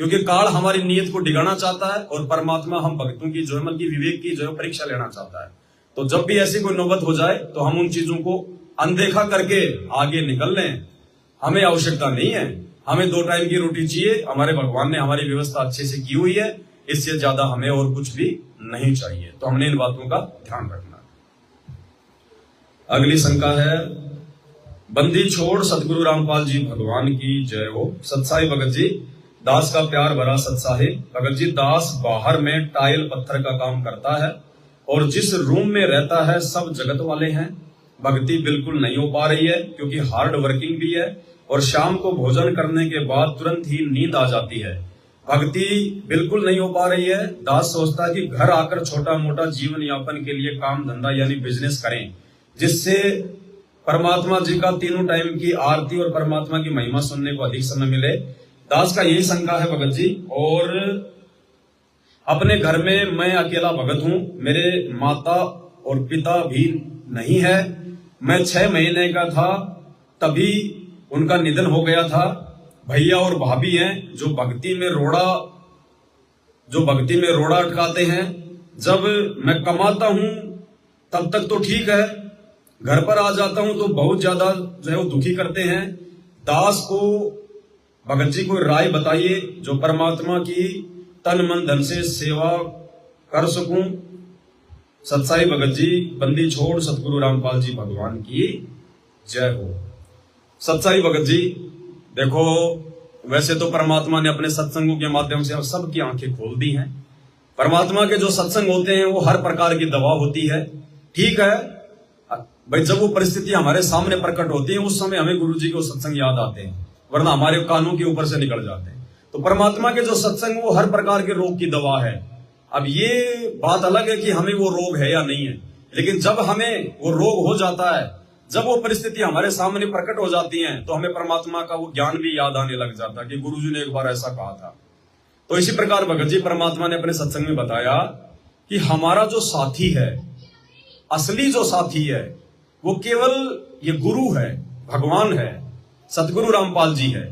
क्योंकि काल हमारी नीयत को डिगाना चाहता है और परमात्मा हम भक्तों की जो है मन की विवेक की जो है परीक्षा लेना चाहता है। तो जब भी ऐसी कोई नौबत हो जाए तो हम उन चीजों को अनदेखा करके आगे निकल लें। हमें आवश्यकता नहीं है, हमें 2 टाइम की रोटी चाहिए, हमारे भगवान ने हमारी व्यवस्था अच्छे से की हुई है, इससे ज्यादा हमें और कुछ भी नहीं चाहिए। तो हमने इन बातों का ध्यान रखना। अगली शंका है, बंदी छोड़ सतगुरु रामपाल जी भगवान की जय हो। सत्साई भगत जी, दास का प्यार भरा सत्साही भगत जी, दास बाहर में टाइल पत्थर का काम करता है और जिस रूम में रहता है सब जगत वाले हैं। भक्ति बिल्कुल नहीं हो पा रही है क्योंकि हार्ड वर्किंग भी है और शाम को भोजन करने के बाद तुरंत ही नींद आ जाती है। भक्ति बिल्कुल नहीं हो पा रही है। दास सोचता है कि घर आकर छोटा मोटा जीवन यापन के लिए काम धंधा यानी बिजनेस करें, जिससे परमात्मा जी का 3 टाइम की आरती और परमात्मा की महिमा सुनने को अधिक समय मिले। दास का यही शंका है भगत जी। और अपने घर में मैं अकेला भगत हूं, मेरे माता और पिता भी नहीं है। मैं 6 महीने का था तभी उनका निधन हो गया था। भैया और भाभी हैं जो भक्ति में रोड़ा अटकाते हैं। जब मैं कमाता हूं तब तक तो ठीक है, घर पर आ जाता हूं तो बहुत ज्यादा जो है वो दुखी करते हैं। दास को भगत जी को राय बताइए जो परमात्मा की तन मन धन से सेवा कर सकूं। सत्साई भगत जी, बंदी छोड़ सतगुरु रामपाल जी भगवान की जय हो। सत्साई भगत जी, देखो वैसे तो परमात्मा ने अपने सत्संगों के माध्यम से अब सबकी आंखें खोल दी हैं। परमात्मा के जो सत्संग होते हैं वो हर प्रकार की दवा होती है, ठीक है भाई। जब वो परिस्थिति हमारे सामने प्रकट होती है उस समय हमें गुरु जी को सत्संग याद आते हैं, वरना हमारे कानों के ऊपर से निकल जाते हैं। तो परमात्मा के जो सत्संग वो हर प्रकार के रोग की दवा है। अब ये बात अलग है कि हमें वो रोग है या नहीं है, लेकिन जब हमें वो रोग हो जाता है, जब वो परिस्थिति हमारे सामने प्रकट हो जाती है, तो हमें परमात्मा का वो ज्ञान भी याद आने लग जाता है कि गुरुजी ने एक बार ऐसा कहा था। तो इसी प्रकार भगत जी परमात्मा ने अपने सत्संग में बताया कि हमारा जो साथी है, असली जो साथी है, वो केवल ये गुरु है, भगवान है, सतगुरु रामपाल जी है।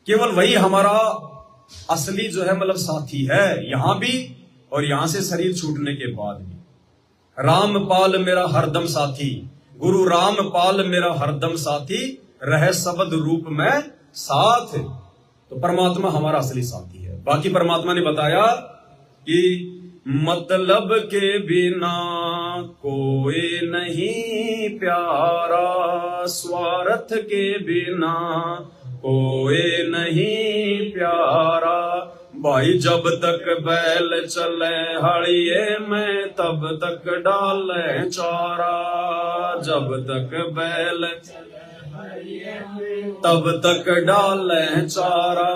केवल वही हमारा असली जो है मतलब साथी है, यहां भी और यहां से शरीर छूटने के बाद भी। रामपाल मेरा हरदम साथी, गुरु रामपाल मेरा हरदम साथी, रहे शब्द रूप में साथ। तो परमात्मा हमारा असली साथी है। बाकी परमात्मा ने बताया कि मतलब के बिना कोई नहीं प्यारा, स्वार्थ के बिना कोई नहीं प्यारा। भाई जब तक बैल चले हड़िए में, तब तक डाले चारा। जब तक बैल तब तक डाले चारा।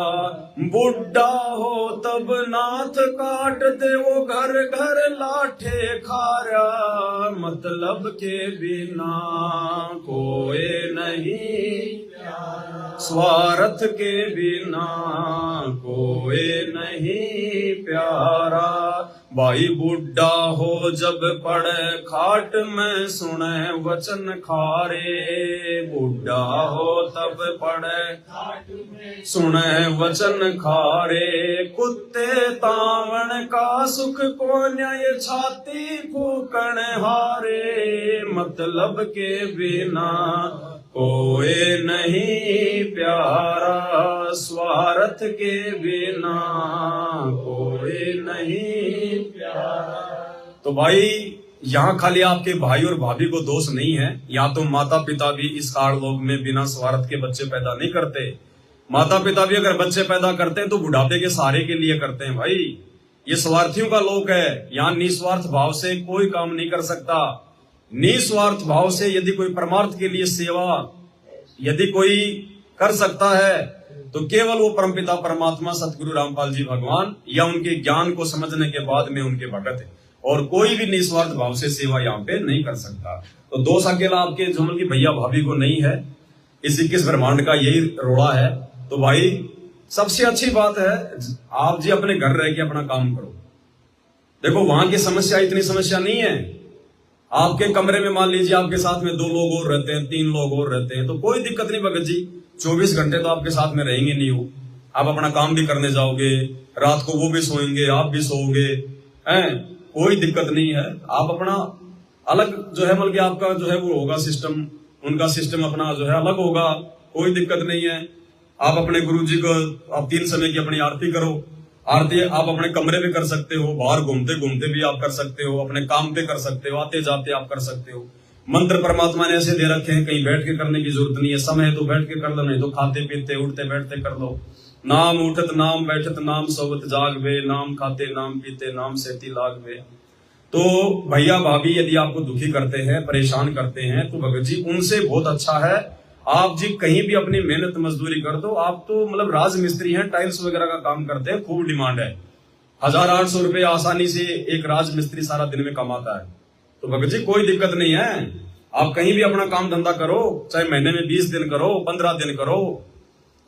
बुढ़ा हो तब नाथ काट दे, वो घर घर लाठे खारा। मतलब के बिना कोई नहीं, स्वार्थ के बिना कोई नहीं प्यारा। भाई बुढ़ा हो जब पड़े खाट में, सुने वचन खारे। बुढ़ा हो तब पड़े खाट में, सुने वचन खारे। कुत्ते तावण का सुख को न्याय, छाती फूकण हारे। मतलब के बिना कोई नहीं प्यारा, स्वार्थ के बिना कोई नहीं प्यारा। तो भाई यहाँ खाली आपके भाई और भाभी को दोष नहीं है, या तो माता पिता भी इस काल लोक में बिना स्वार्थ के बच्चे पैदा नहीं करते। माता पिता भी अगर बच्चे पैदा करते हैं तो बुढ़ापे के सहारे के लिए करते हैं। भाई ये स्वार्थियों का लोक है, यहाँ निस्वार्थ भाव से कोई काम नहीं कर सकता। निस्वार्थ भाव से यदि कोई परमार्थ के लिए सेवा यदि कोई कर सकता है, तो केवल वो परमपिता परमात्मा सतगुरु रामपाल जी भगवान, या उनके ज्ञान को समझने के बाद में उनके भगत है। और कोई भी निस्वार्थ भाव से सेवा यहाँ पे नहीं कर सकता। तो दोष अकेला आपके झुमल की भैया भाभी को नहीं है, इस 21 ब्रह्मांड का यही रोड़ा है। तो भाई सबसे अच्छी बात है, आप जी अपने घर रह के अपना काम करो। देखो वहां की समस्या इतनी समस्या नहीं है। आपके कमरे में मान लीजिए आपके साथ में 2 लोग और रहते हैं, 3 लोग और रहते हैं, तो कोई दिक्कत नहीं भगत जी। 24 घंटे तो आपके साथ में रहेंगे नहीं हो, आप अपना काम भी करने जाओगे, रात को वो भी सोएंगे, आप भी सोओगे, हैं, कोई दिक्कत नहीं है। आप अपना अलग जो है बल्कि आपका जो है वो होगा सिस्टम, उनका सिस्टम अपना जो है अलग होगा, कोई दिक्कत नहीं है। आप अपने गुरु जी को आप 3 समय की अपनी आरती करो। आरती आप अपने कमरे में कर सकते हो, बाहर घूमते घूमते भी आप कर सकते हो, अपने काम पे कर सकते हो, आते जाते आप कर सकते हो। मंत्र परमात्मा ने ऐसे दे रखे हैं, कहीं बैठ के करने की जरूरत नहीं है। समय है तो बैठ के कर लो, नहीं तो खाते पीते उठते बैठते कर लो। नाम उठत नाम बैठत नाम सोवत जागवे, नाम खाते नाम पीते नाम सेती लागवे। तो भैया भाभी यदि आपको दुखी करते हैं, परेशान करते हैं, तो भगत जी उनसे बहुत अच्छा है आप जी कहीं भी अपनी मेहनत मजदूरी कर दो। आप तो मतलब राज मिस्त्री हैं, टाइल्स वगैरह का काम करते हैं, खूब डिमांड है। 1800 रुपए आसानी से एक राज मिस्त्री सारा दिन में कमाता है। तो भगत जी कोई दिक्कत नहीं है, आप कहीं भी अपना काम धंधा करो, चाहे महीने में 20 दिन करो, 15 दिन करो।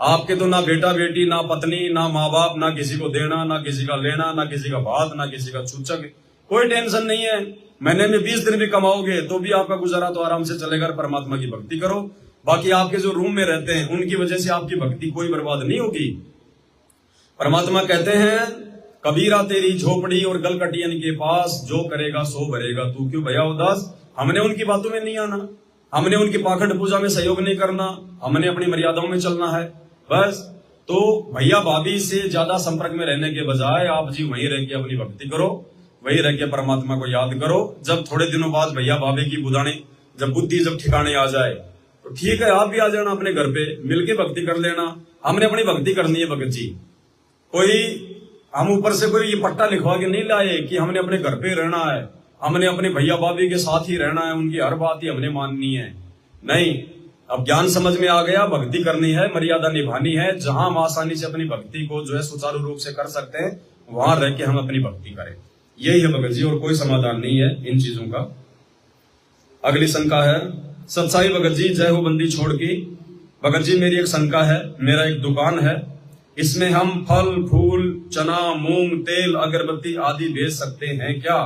आपके तो ना बेटा बेटी, ना पत्नी, ना माँ बाप, ना किसी को देना, ना किसी का लेना, ना किसी का बात, ना किसी का छूचक, कोई टेंशन नहीं है। महीने में 20 दिन भी कमाओगे तो भी आपका गुजारा तो आराम से चलेगा। परमात्मा की भक्ति करो। बाकी आपके जो रूम में रहते हैं उनकी वजह से आपकी भक्ति कोई बर्बाद नहीं होगी। परमात्मा कहते हैं, कबीरा तेरी झोपड़ी और गलकटियन के पास, जो करेगा सो भरेगा, तू क्यों भया उदास। हमने उनकी बातों में नहीं आना, हमने उनकी पाखंड पूजा में सहयोग नहीं करना, हमने अपनी मर्यादाओं में चलना है बस। तो भैया भाभी से ज्यादा संपर्क में रहने के बजाय आप जी वहीं रह के अपनी भक्ति करो, वहीं रह के परमात्मा को याद करो। जब थोड़े दिनों बाद भैया भाभी की बुदाने जब बुद्धि जब ठिकाने आ जाए तो ठीक है, आप भी आ जाना अपने घर पे, मिलके भक्ति कर लेना। हमने अपनी भक्ति करनी है भगत जी। कोई हम ऊपर से कोई ये पट्टा लिखवा के नहीं लाए कि हमने अपने घर पे रहना है, हमने अपने भैया भाभी के साथ ही रहना है, उनकी हर बात ही हमने माननी है। नहीं, अब ज्ञान समझ में आ गया, भक्ति करनी है, मर्यादा निभानी है। जहां हम आसानी से अपनी भक्ति को जो है सुचारू रूप से कर सकते हैं, वहां रह के हम अपनी भक्ति करें। यही है भगत जी, और कोई समाधान नहीं है इन चीजों का। अगली शंका है, सत्साई भगत जी जय हो बंदी छोड़ की। भगत जी मेरी एक शंका है, मेरा एक दुकान है, इसमें हम फल फूल चना, मूंग, तेल, अगरबत्ती आदि भेज सकते हैं क्या?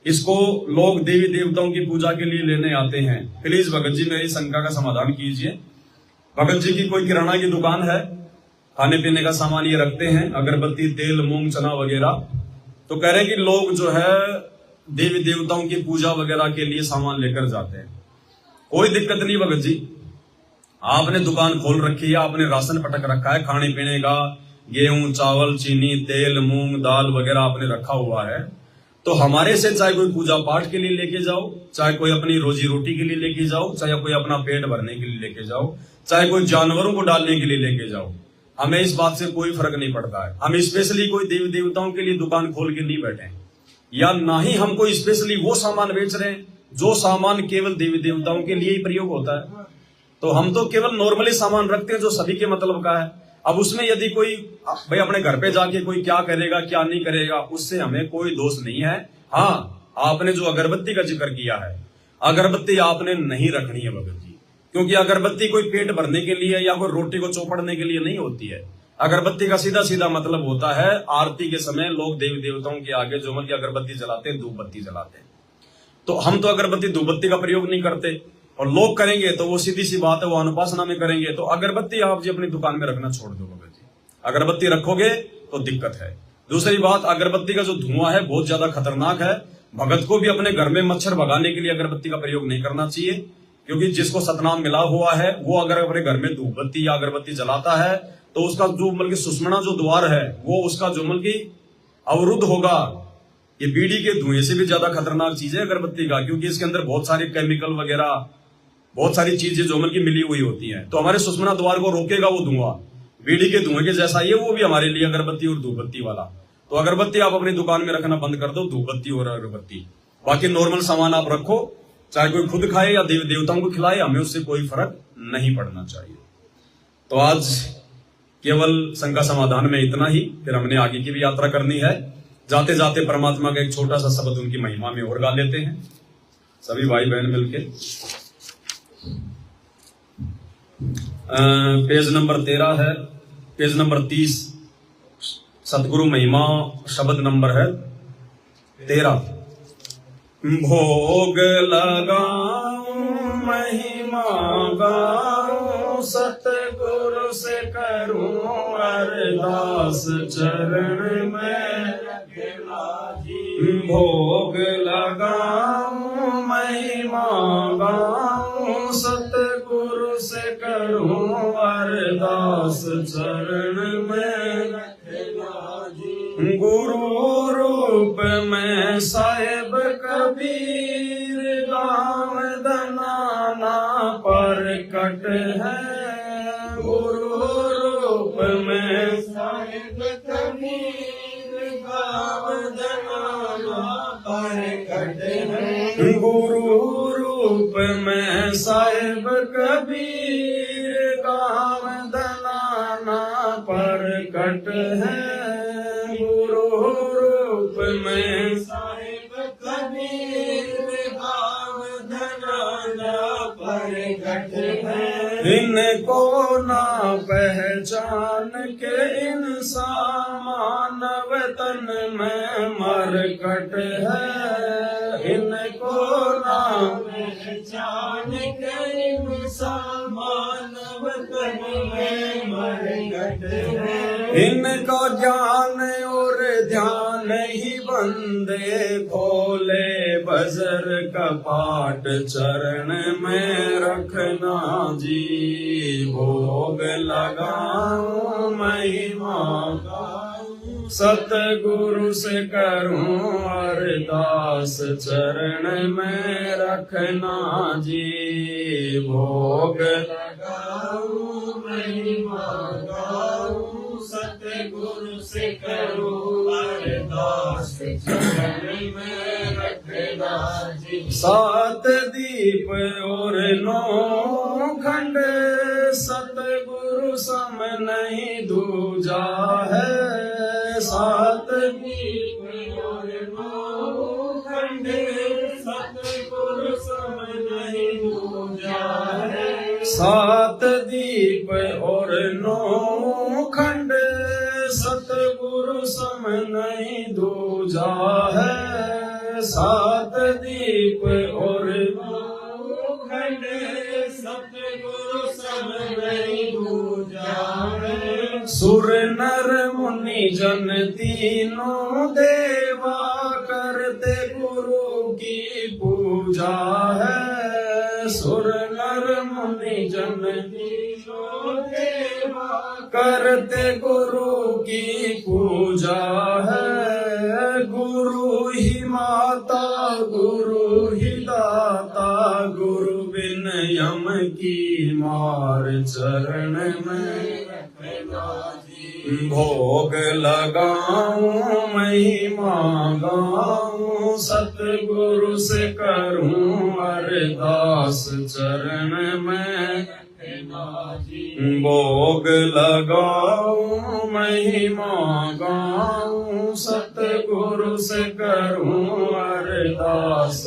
इसको लोग देवी देवताओं की पूजा के लिए लेने आते हैं। प्लीज भगत जी मेरी शंका का समाधान कीजिए। भगत जी की कोई किराना की दुकान है, खाने पीने का सामान ये रखते हैं, अगरबत्ती, तेल, मूंग, चना वगैरह। तो कह रहे हैं कि लोग जो है देवी देवताओं की पूजा वगैरह के लिए सामान लेकर जाते हैं। कोई दिक्कत नहीं भगत जी, आपने दुकान खोल रखी है, आपने राशन पटक रखा है, खाने पीने का गेहूं, चावल, चीनी, तेल, मूंग, दाल वगैरह आपने रखा हुआ है। तो हमारे से चाहे कोई पूजा पाठ के लिए लेके जाओ, चाहे कोई अपनी रोजी रोटी के लिए लेके जाओ, चाहे कोई अपना पेट भरने के लिए लेके जाओ, चाहे कोई जानवरों को डालने के लिए लेके जाओ, हमें इस बात से कोई फर्क नहीं पड़ता है। हम स्पेशली कोई देवी देवताओं के लिए दुकान खोल के नहीं बैठे, या ना ही हम कोई स्पेशली वो सामान बेच रहे हैं जो सामान केवल देवी देवताओं के लिए ही प्रयोग होता है। तो हम तो केवल नॉर्मली सामान रखते हैं जो सभी के मतलब का है। अब उसमें यदि कोई भाई अपने घर पे जाके कोई क्या करेगा क्या नहीं करेगा, उससे हमें कोई दोष नहीं है। हाँ, आपने जो अगरबत्ती का जिक्र किया है, अगरबत्ती आपने नहीं रखनी है भगत जी, क्योंकि अगरबत्ती कोई पेट भरने के लिए या कोई रोटी को चौपड़ने के लिए नहीं होती है। अगरबत्ती का सीधा सीधा मतलब होता है आरती के समय लोग देवी देवताओं के आगे जो मतलब अगरबत्ती जलाते हैं, धूप बत्ती जलाते हैं। तो हम तो अगरबत्ती धूप बत्ती का प्रयोग नहीं करते, और लोग करेंगे तो वो सीधी सी बात है, वो अनुपासना में करेंगे। तो अगरबत्ती आप जी अपनी दुकान में रखना छोड़ दो भगत जी, अगरबत्ती रखोगे तो दिक्कत है। दूसरी बात, अगरबत्ती का जो धुआं है बहुत ज्यादा खतरनाक है। भगत को भी अपने घर में मच्छर भगाने के लिए अगरबत्ती का प्रयोग नहीं करना चाहिए, क्योंकि जिसको सतनाम मिला हुआ है वो अगर अपने घर में धूप बत्ती या अगरबत्ती जलाता है तो उसका जो मतलब सुषमना जो द्वार है वो उसका जो मतलब अवरुद्ध होगा। ये बीड़ी के धुएं से भी ज्यादा खतरनाक चीज है अगरबत्ती का, क्योंकि इसके अंदर बहुत सारे केमिकल वगैरह बहुत सारी चीजें जो मतलब की मिली हुई होती हैं। तो हमारे सुषमना द्वार को रोकेगा वो धुआं, बीड़ी के धुएं के जैसा ये वो भी हमारे लिए अगरबत्ती और धूप बत्ती वाला। तो अगरबत्ती आप अपनी दुकान में रखना बंद कर दो, धूप बत्ती और अगरबत्ती। बाकी नॉर्मल सामान आप रखो, चाहे कोई खुद खाए या देवी देवताओं को खिलाए, हमें उससे कोई फर्क नहीं पड़ना चाहिए। तो आज केवल शंका समाधान में इतना ही, फिर हमने आगे की भी यात्रा करनी है। जाते जाते परमात्मा का एक छोटा सा शब्द उनकी महिमा में और गा लेते हैं सभी भाई बहन मिलके। पेज नंबर 13 है, पेज नंबर 30, सतगुरु महिमा शब्द नंबर है 13। भोग लगाऊं महिमा गाऊं, सतगुरु से करूं अरदास चरण में भोग लगाऊं महिमा गाऊं, सतगुरु से करूं अरदास चरण में। गुरु रूप में साहिब कबीर गाँव दनाना प्रकट है। गुरु रूप में साहिब कबीर गाँव दनाना प्रकट है। गुरु रूप में साहिब कबीर गाँव दनाना प्रकट है। रूप में साहिब कबीर गाँव दनाना प्रकट है। इनको ना पहचान के इंसान मानव तन में मरकट है। इनको ना पहचान के इंसान मानव तन में मरकट है। इनका ज्ञान और ध्यान ही बंदे खोले, बजर का पाठ चरण में रखना जी। भोग लगाऊं महिमा गाऊं, सतगुरु से करूं अरदास चरण में रखना जी। भोग लगाऊं महिमा गाऊं, सतगुरु से करूं अरदास चरण में रखना जी। 7 दीप और 9 खंड, सतगुरु सम नहीं दूजा है। 7 दीप और 9 खंड, सतगुरु सम नहीं दूजा है। 7 दीप और 9 खंड, सतगुरु दीप और खंड सतगुरु सब नहीं पूजा सुर नर मुनि जन तीनों देवा करते गुरु की पूजा है। सुर नर मुनि जन तीनों देवा करते गुरु की पूजा है। गुरु ही माता गुरु ही दाता गुरु बिन यम की मार चरण में भोग लगाऊं महिमा गाऊं सतगुरु से करूं अरदास चरण में भोग लगाऊं महिमा गाऊं सतगुरु से करूं अरदास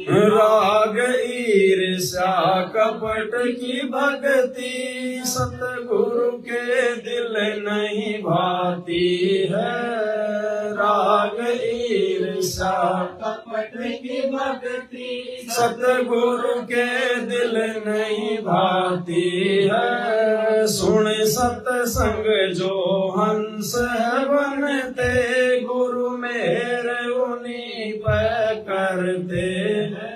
राग ईर्ष्या कपट की भक्ति सतगुरु के दिल नहीं भाती है। राग ईर्ष्या कपट की भक्ति सतगुरु के दिल नहीं भाती है। सुन सतसंग जो हंस है बनते गुरु मेरे उन्हीं पे करते हैं।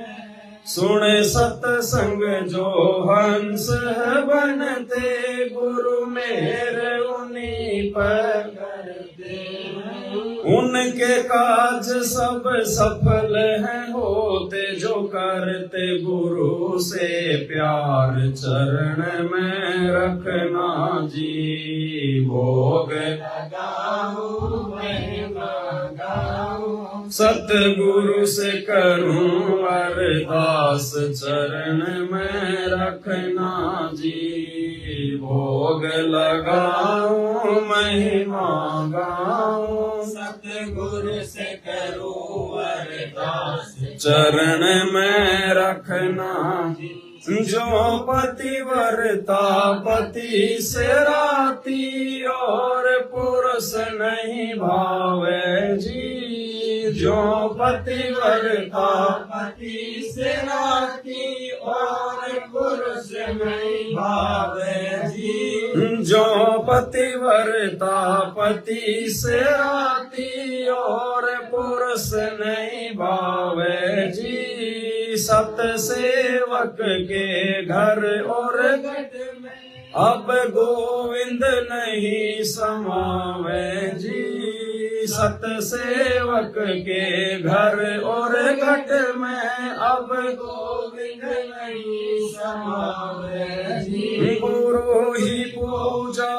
सुन सतसंग जो हंस है बनते गुरु मेरे उन्हीं पर करते हैं। उनके काज सब सफल हैं होते जो करते गुरु से प्यार चरण में रखना जी। भोग लगाऊं महिमा गाऊं सतगुरु से करूं अरदास चरण में रखना जी। भोग लगाऊं महिमा गाऊं सतगुरु से करूं अरदास चरण में रखना जी। जो पतिव्रता पति से राती और पुरुष नहीं भावे जी। जो पतिव्रता पति से राती और पुरुष नहीं भावे जी। जो पतिव्रता पति से राती और पुरुष नहीं भावे जी। सत सेवक के घर और घट में अब गोविंद नहीं समावे जी। सत सेवक के घर और घट में अब गोविंद नहीं समावे जी। गुरु ही पूजा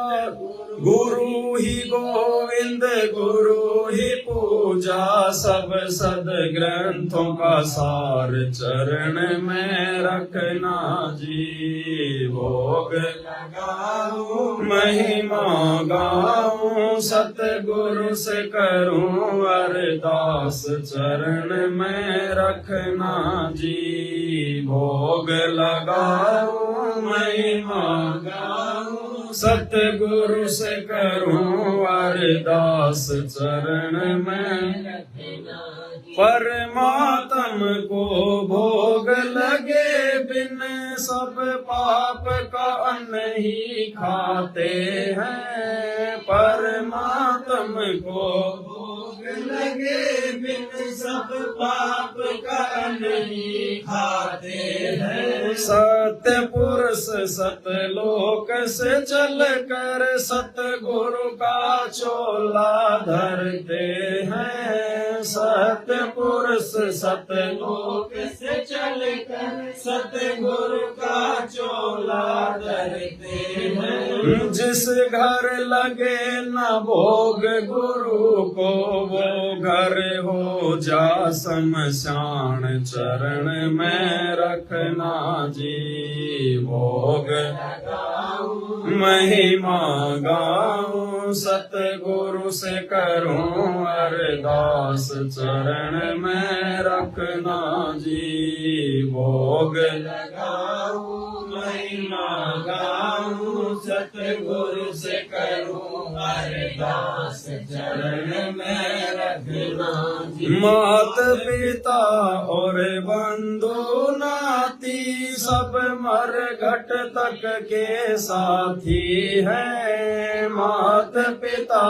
गुरु ही गोविंद गुरु ही पूजा सब सद ग्रंथों का सार चरण में रखना जी। भोग लगाऊं महिमा गाऊं सतगुरु से करूं अरदास चरण में रखना जी। भोग लगाऊं महिमा गाऊं सतगुरु से करूं अरदास चरण में। परमात्म को भोग लगे बिन सब पाप का अन्न ही खाते हैं। परमात्म को भोग लगे बिन सब पाप का नहीं खाते हैं। सत्य पुरुष सतलोक से चल कर सतगुरु का चोला धरते हैं। सत्य पुरुष सतलोक से चल कर सतगुरु का चोला धरते हैं। जिस घर लगे न भोग गुरु को वो घर हो जा शमशान चरण में रखना जी। भोग महिमा गाऊं सतगुरु से करूं अरदास चरण में रखना जी। भोग लगाऊं महिमा गाऊं सतगुरु से करूं अरदास चरण में रखना जी। मात पिता और बंधु नाती सब मरघट तक के साथी है। मात पिता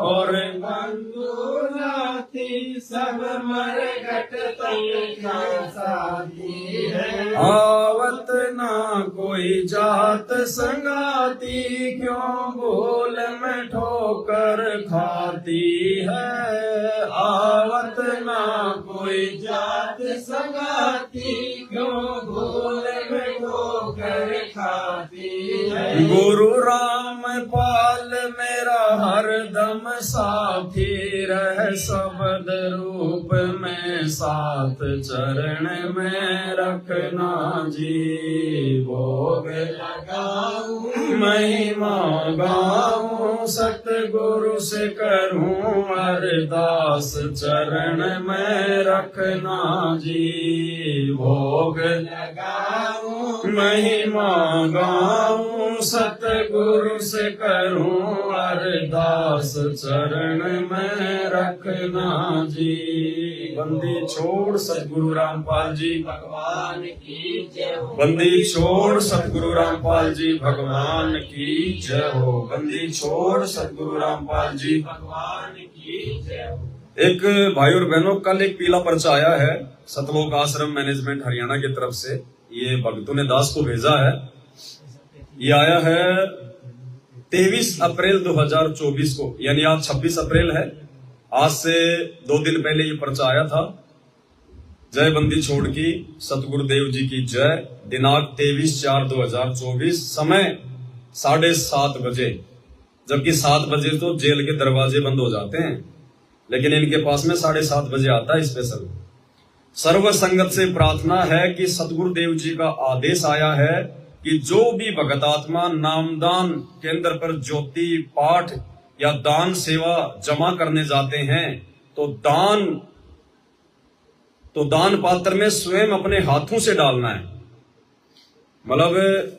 और बंधु नाती सब मरघट तक का साथी है। आवत ना कोई जात संगाती क्यों भूल में ठोकर खाती है। आवत ना कोई जात संगाती क्यों भूल में ठोकर खाती है। गुरु राम पाल मेरा हरदम साथी रह शब्द रूप में साथ चरण में रखना जी। भोग लगाऊं महिमा गाऊं सतगुरु से करूं अरदास चरण में रखना जी। भोग लगाऊं महिमा गाऊं सतगुरु से करूं अरदास चरण में रखना जी। बंदी छोड़ सतगुरु रामपाल जी भगवान की जय हो। बंदी छोड़ सतगुरु रामपाल जी भगवान की जय हो। बंदी छोड़ सतगुरु रामपाल जी भगवान की जय हो। एक भाई और बहनों, कल एक पीला पर्चा आया है सतलोक आश्रम मैनेजमेंट हरियाणा की तरफ से। ये भक्तों ने दास को भेजा है। ये आया है 23 अप्रैल 2024 को, यानी आज 26 अप्रैल है। आज से 2 दिन पहले ये पर्चा आया था। जय बंदी छोड़ की सतगुरुदेव जी की जय। दिनांक 23/4/2024, समय 7:30 बजे। जबकि 7 बजे तो जेल के दरवाजे बंद हो जाते हैं, लेकिन इनके पास में 7:30 बजे आता है स्पेशल। सर्व संगत से प्रार्थना है कि सतगुरुदेव जी का आदेश आया है कि जो भी भगत आत्मा नामदान केंद्र पर ज्योति पाठ या दान सेवा जमा करने जाते हैं तो दान पात्र में स्वयं अपने हाथों से डालना है। मतलब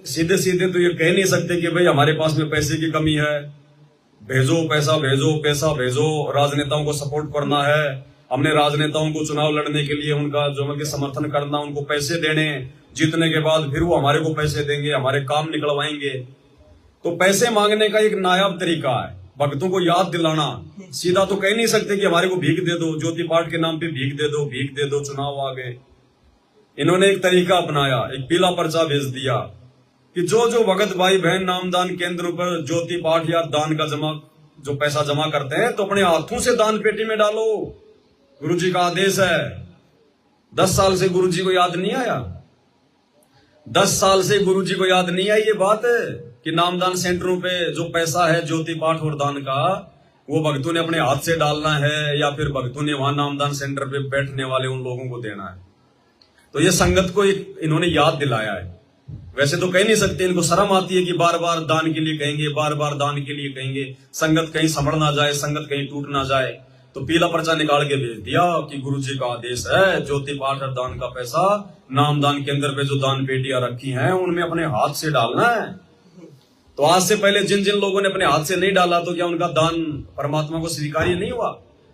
सीधे सीधे तो ये कह नहीं सकते कि भाई हमारे पास में पैसे की कमी है, भेजो पैसा, भेजो पैसा, भेजो। राजनेताओं को सपोर्ट करना है, हमने राजनेताओं को चुनाव लड़ने के लिए उनका जो मतलब समर्थन करना, उनको पैसे देने, जीतने के बाद फिर वो हमारे को पैसे देंगे, हमारे काम निकलवाएंगे। तो पैसे मांगने का एक नायाब तरीका है भक्तों को याद दिलाना। सीधा तो कह नहीं सकते कि हमारे को भीख दे दो, ज्योति पाठ के नाम पे भीख दे दो, भीख दे दो, चुनाव आ गए। इन्होंने एक तरीका अपनाया, एक पीला पर्चा भेज दिया कि जो भगत भाई बहन नामदान केंद्र पर ज्योति पाठ या दान का जो पैसा जमा करते हैं तो अपने हाथों से दान पेटी में डालो। गुरुजी का आदेश है। 10 साल से गुरुजी को याद नहीं आया? 10 साल से गुरुजी को याद नहीं आई ये बात कि नामदान सेंटरों पे जो पैसा है ज्योति पाठ और दान का, वो भक्तों ने अपने हाथ से डालना है या फिर भक्तों ने वहां नामदान सेंटर पे बैठने वाले उन लोगों को देना है। तो ये संगत को इन्होंने याद दिलाया है। वैसे तो कह नहीं सकते, इनको शर्म आती है कि बार बार दान के लिए कहेंगे, बार बार दान के लिए कहेंगे, संगत कहीं संभल ना जाए, संगत कहीं टूट ना जाए। तो पीला पर्चा निकाल के भेज दिया कि गुरुजी का आदेश है ज्योति पाठ और दान का पैसा नामदान केंद्र पे जो दान पेटियां रखी हैं उनमें अपने हाथ से डालना है। तो आज से पहले जिन जिन लोगों ने अपने हाथ से नहीं डाला तो क्या उनका दान परमात्मा को स्वीकार्य नहीं हुआ?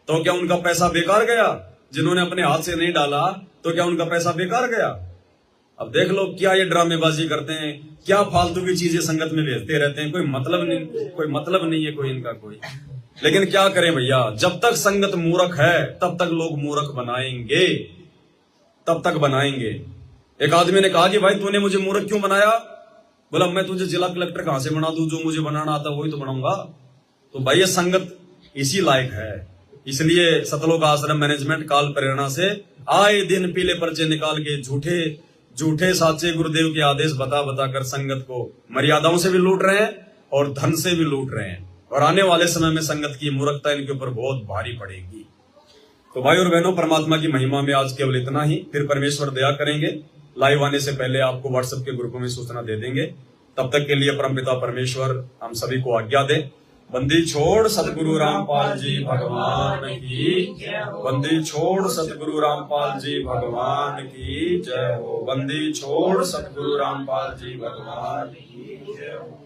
तो क्या उनका पैसा बेकार गया? जिन्होंने अपने हाथ से नहीं डाला तो क्या उनका पैसा बेकार गया? अब देख लो क्या ये ड्रामेबाजी करते हैं, क्या फालतू की चीजें संगत में भेजते रहते हैं। कोई मतलब नहीं है कोई इनका कोई। लेकिन क्या करें भैया, जब तक संगत मूर्ख है तब तक लोग मूर्ख बनाएंगे, तब तक बनाएंगे। एक आदमी ने कहा कि भाई तूने मुझे मूर्ख क्यों बनाया? बोला मैं तुझे जिला कलेक्टर कहां से बना दूं, जो मुझे बनाना आता वही तो बनाऊंगा। तो भाई ये संगत इसी लायक है। इसलिए सतलोक आश्रम मैनेजमेंट काल प्रेरणा से आए दिन पीले पर्चे निकाल के झूठे साचे गुरुदेव के आदेश बता कर संगत को मर्यादाओं से भी लूट रहे हैं और धन से भी लूट रहे हैं। और आने वाले समय में संगत की मूर्खता इनके ऊपर बहुत भारी पड़ेगी। तो भाई और बहनों, परमात्मा की महिमा में आज केवल इतना ही। फिर परमेश्वर दया करेंगे, लाइव आने से पहले आपको व्हाट्सएप के ग्रुपों में सूचना दे देंगे। तब तक के लिए परमपिता परमेश्वर हम सभी को आज्ञा दे। बंदी छोड़ सतगुरु रामपाल जी भगवान की, बंदी छोड़ सतगुरु रामपाल जी भगवान की जय हो। बंदी छोड़ सतगुरु रामपाल जी भगवान की जय हो।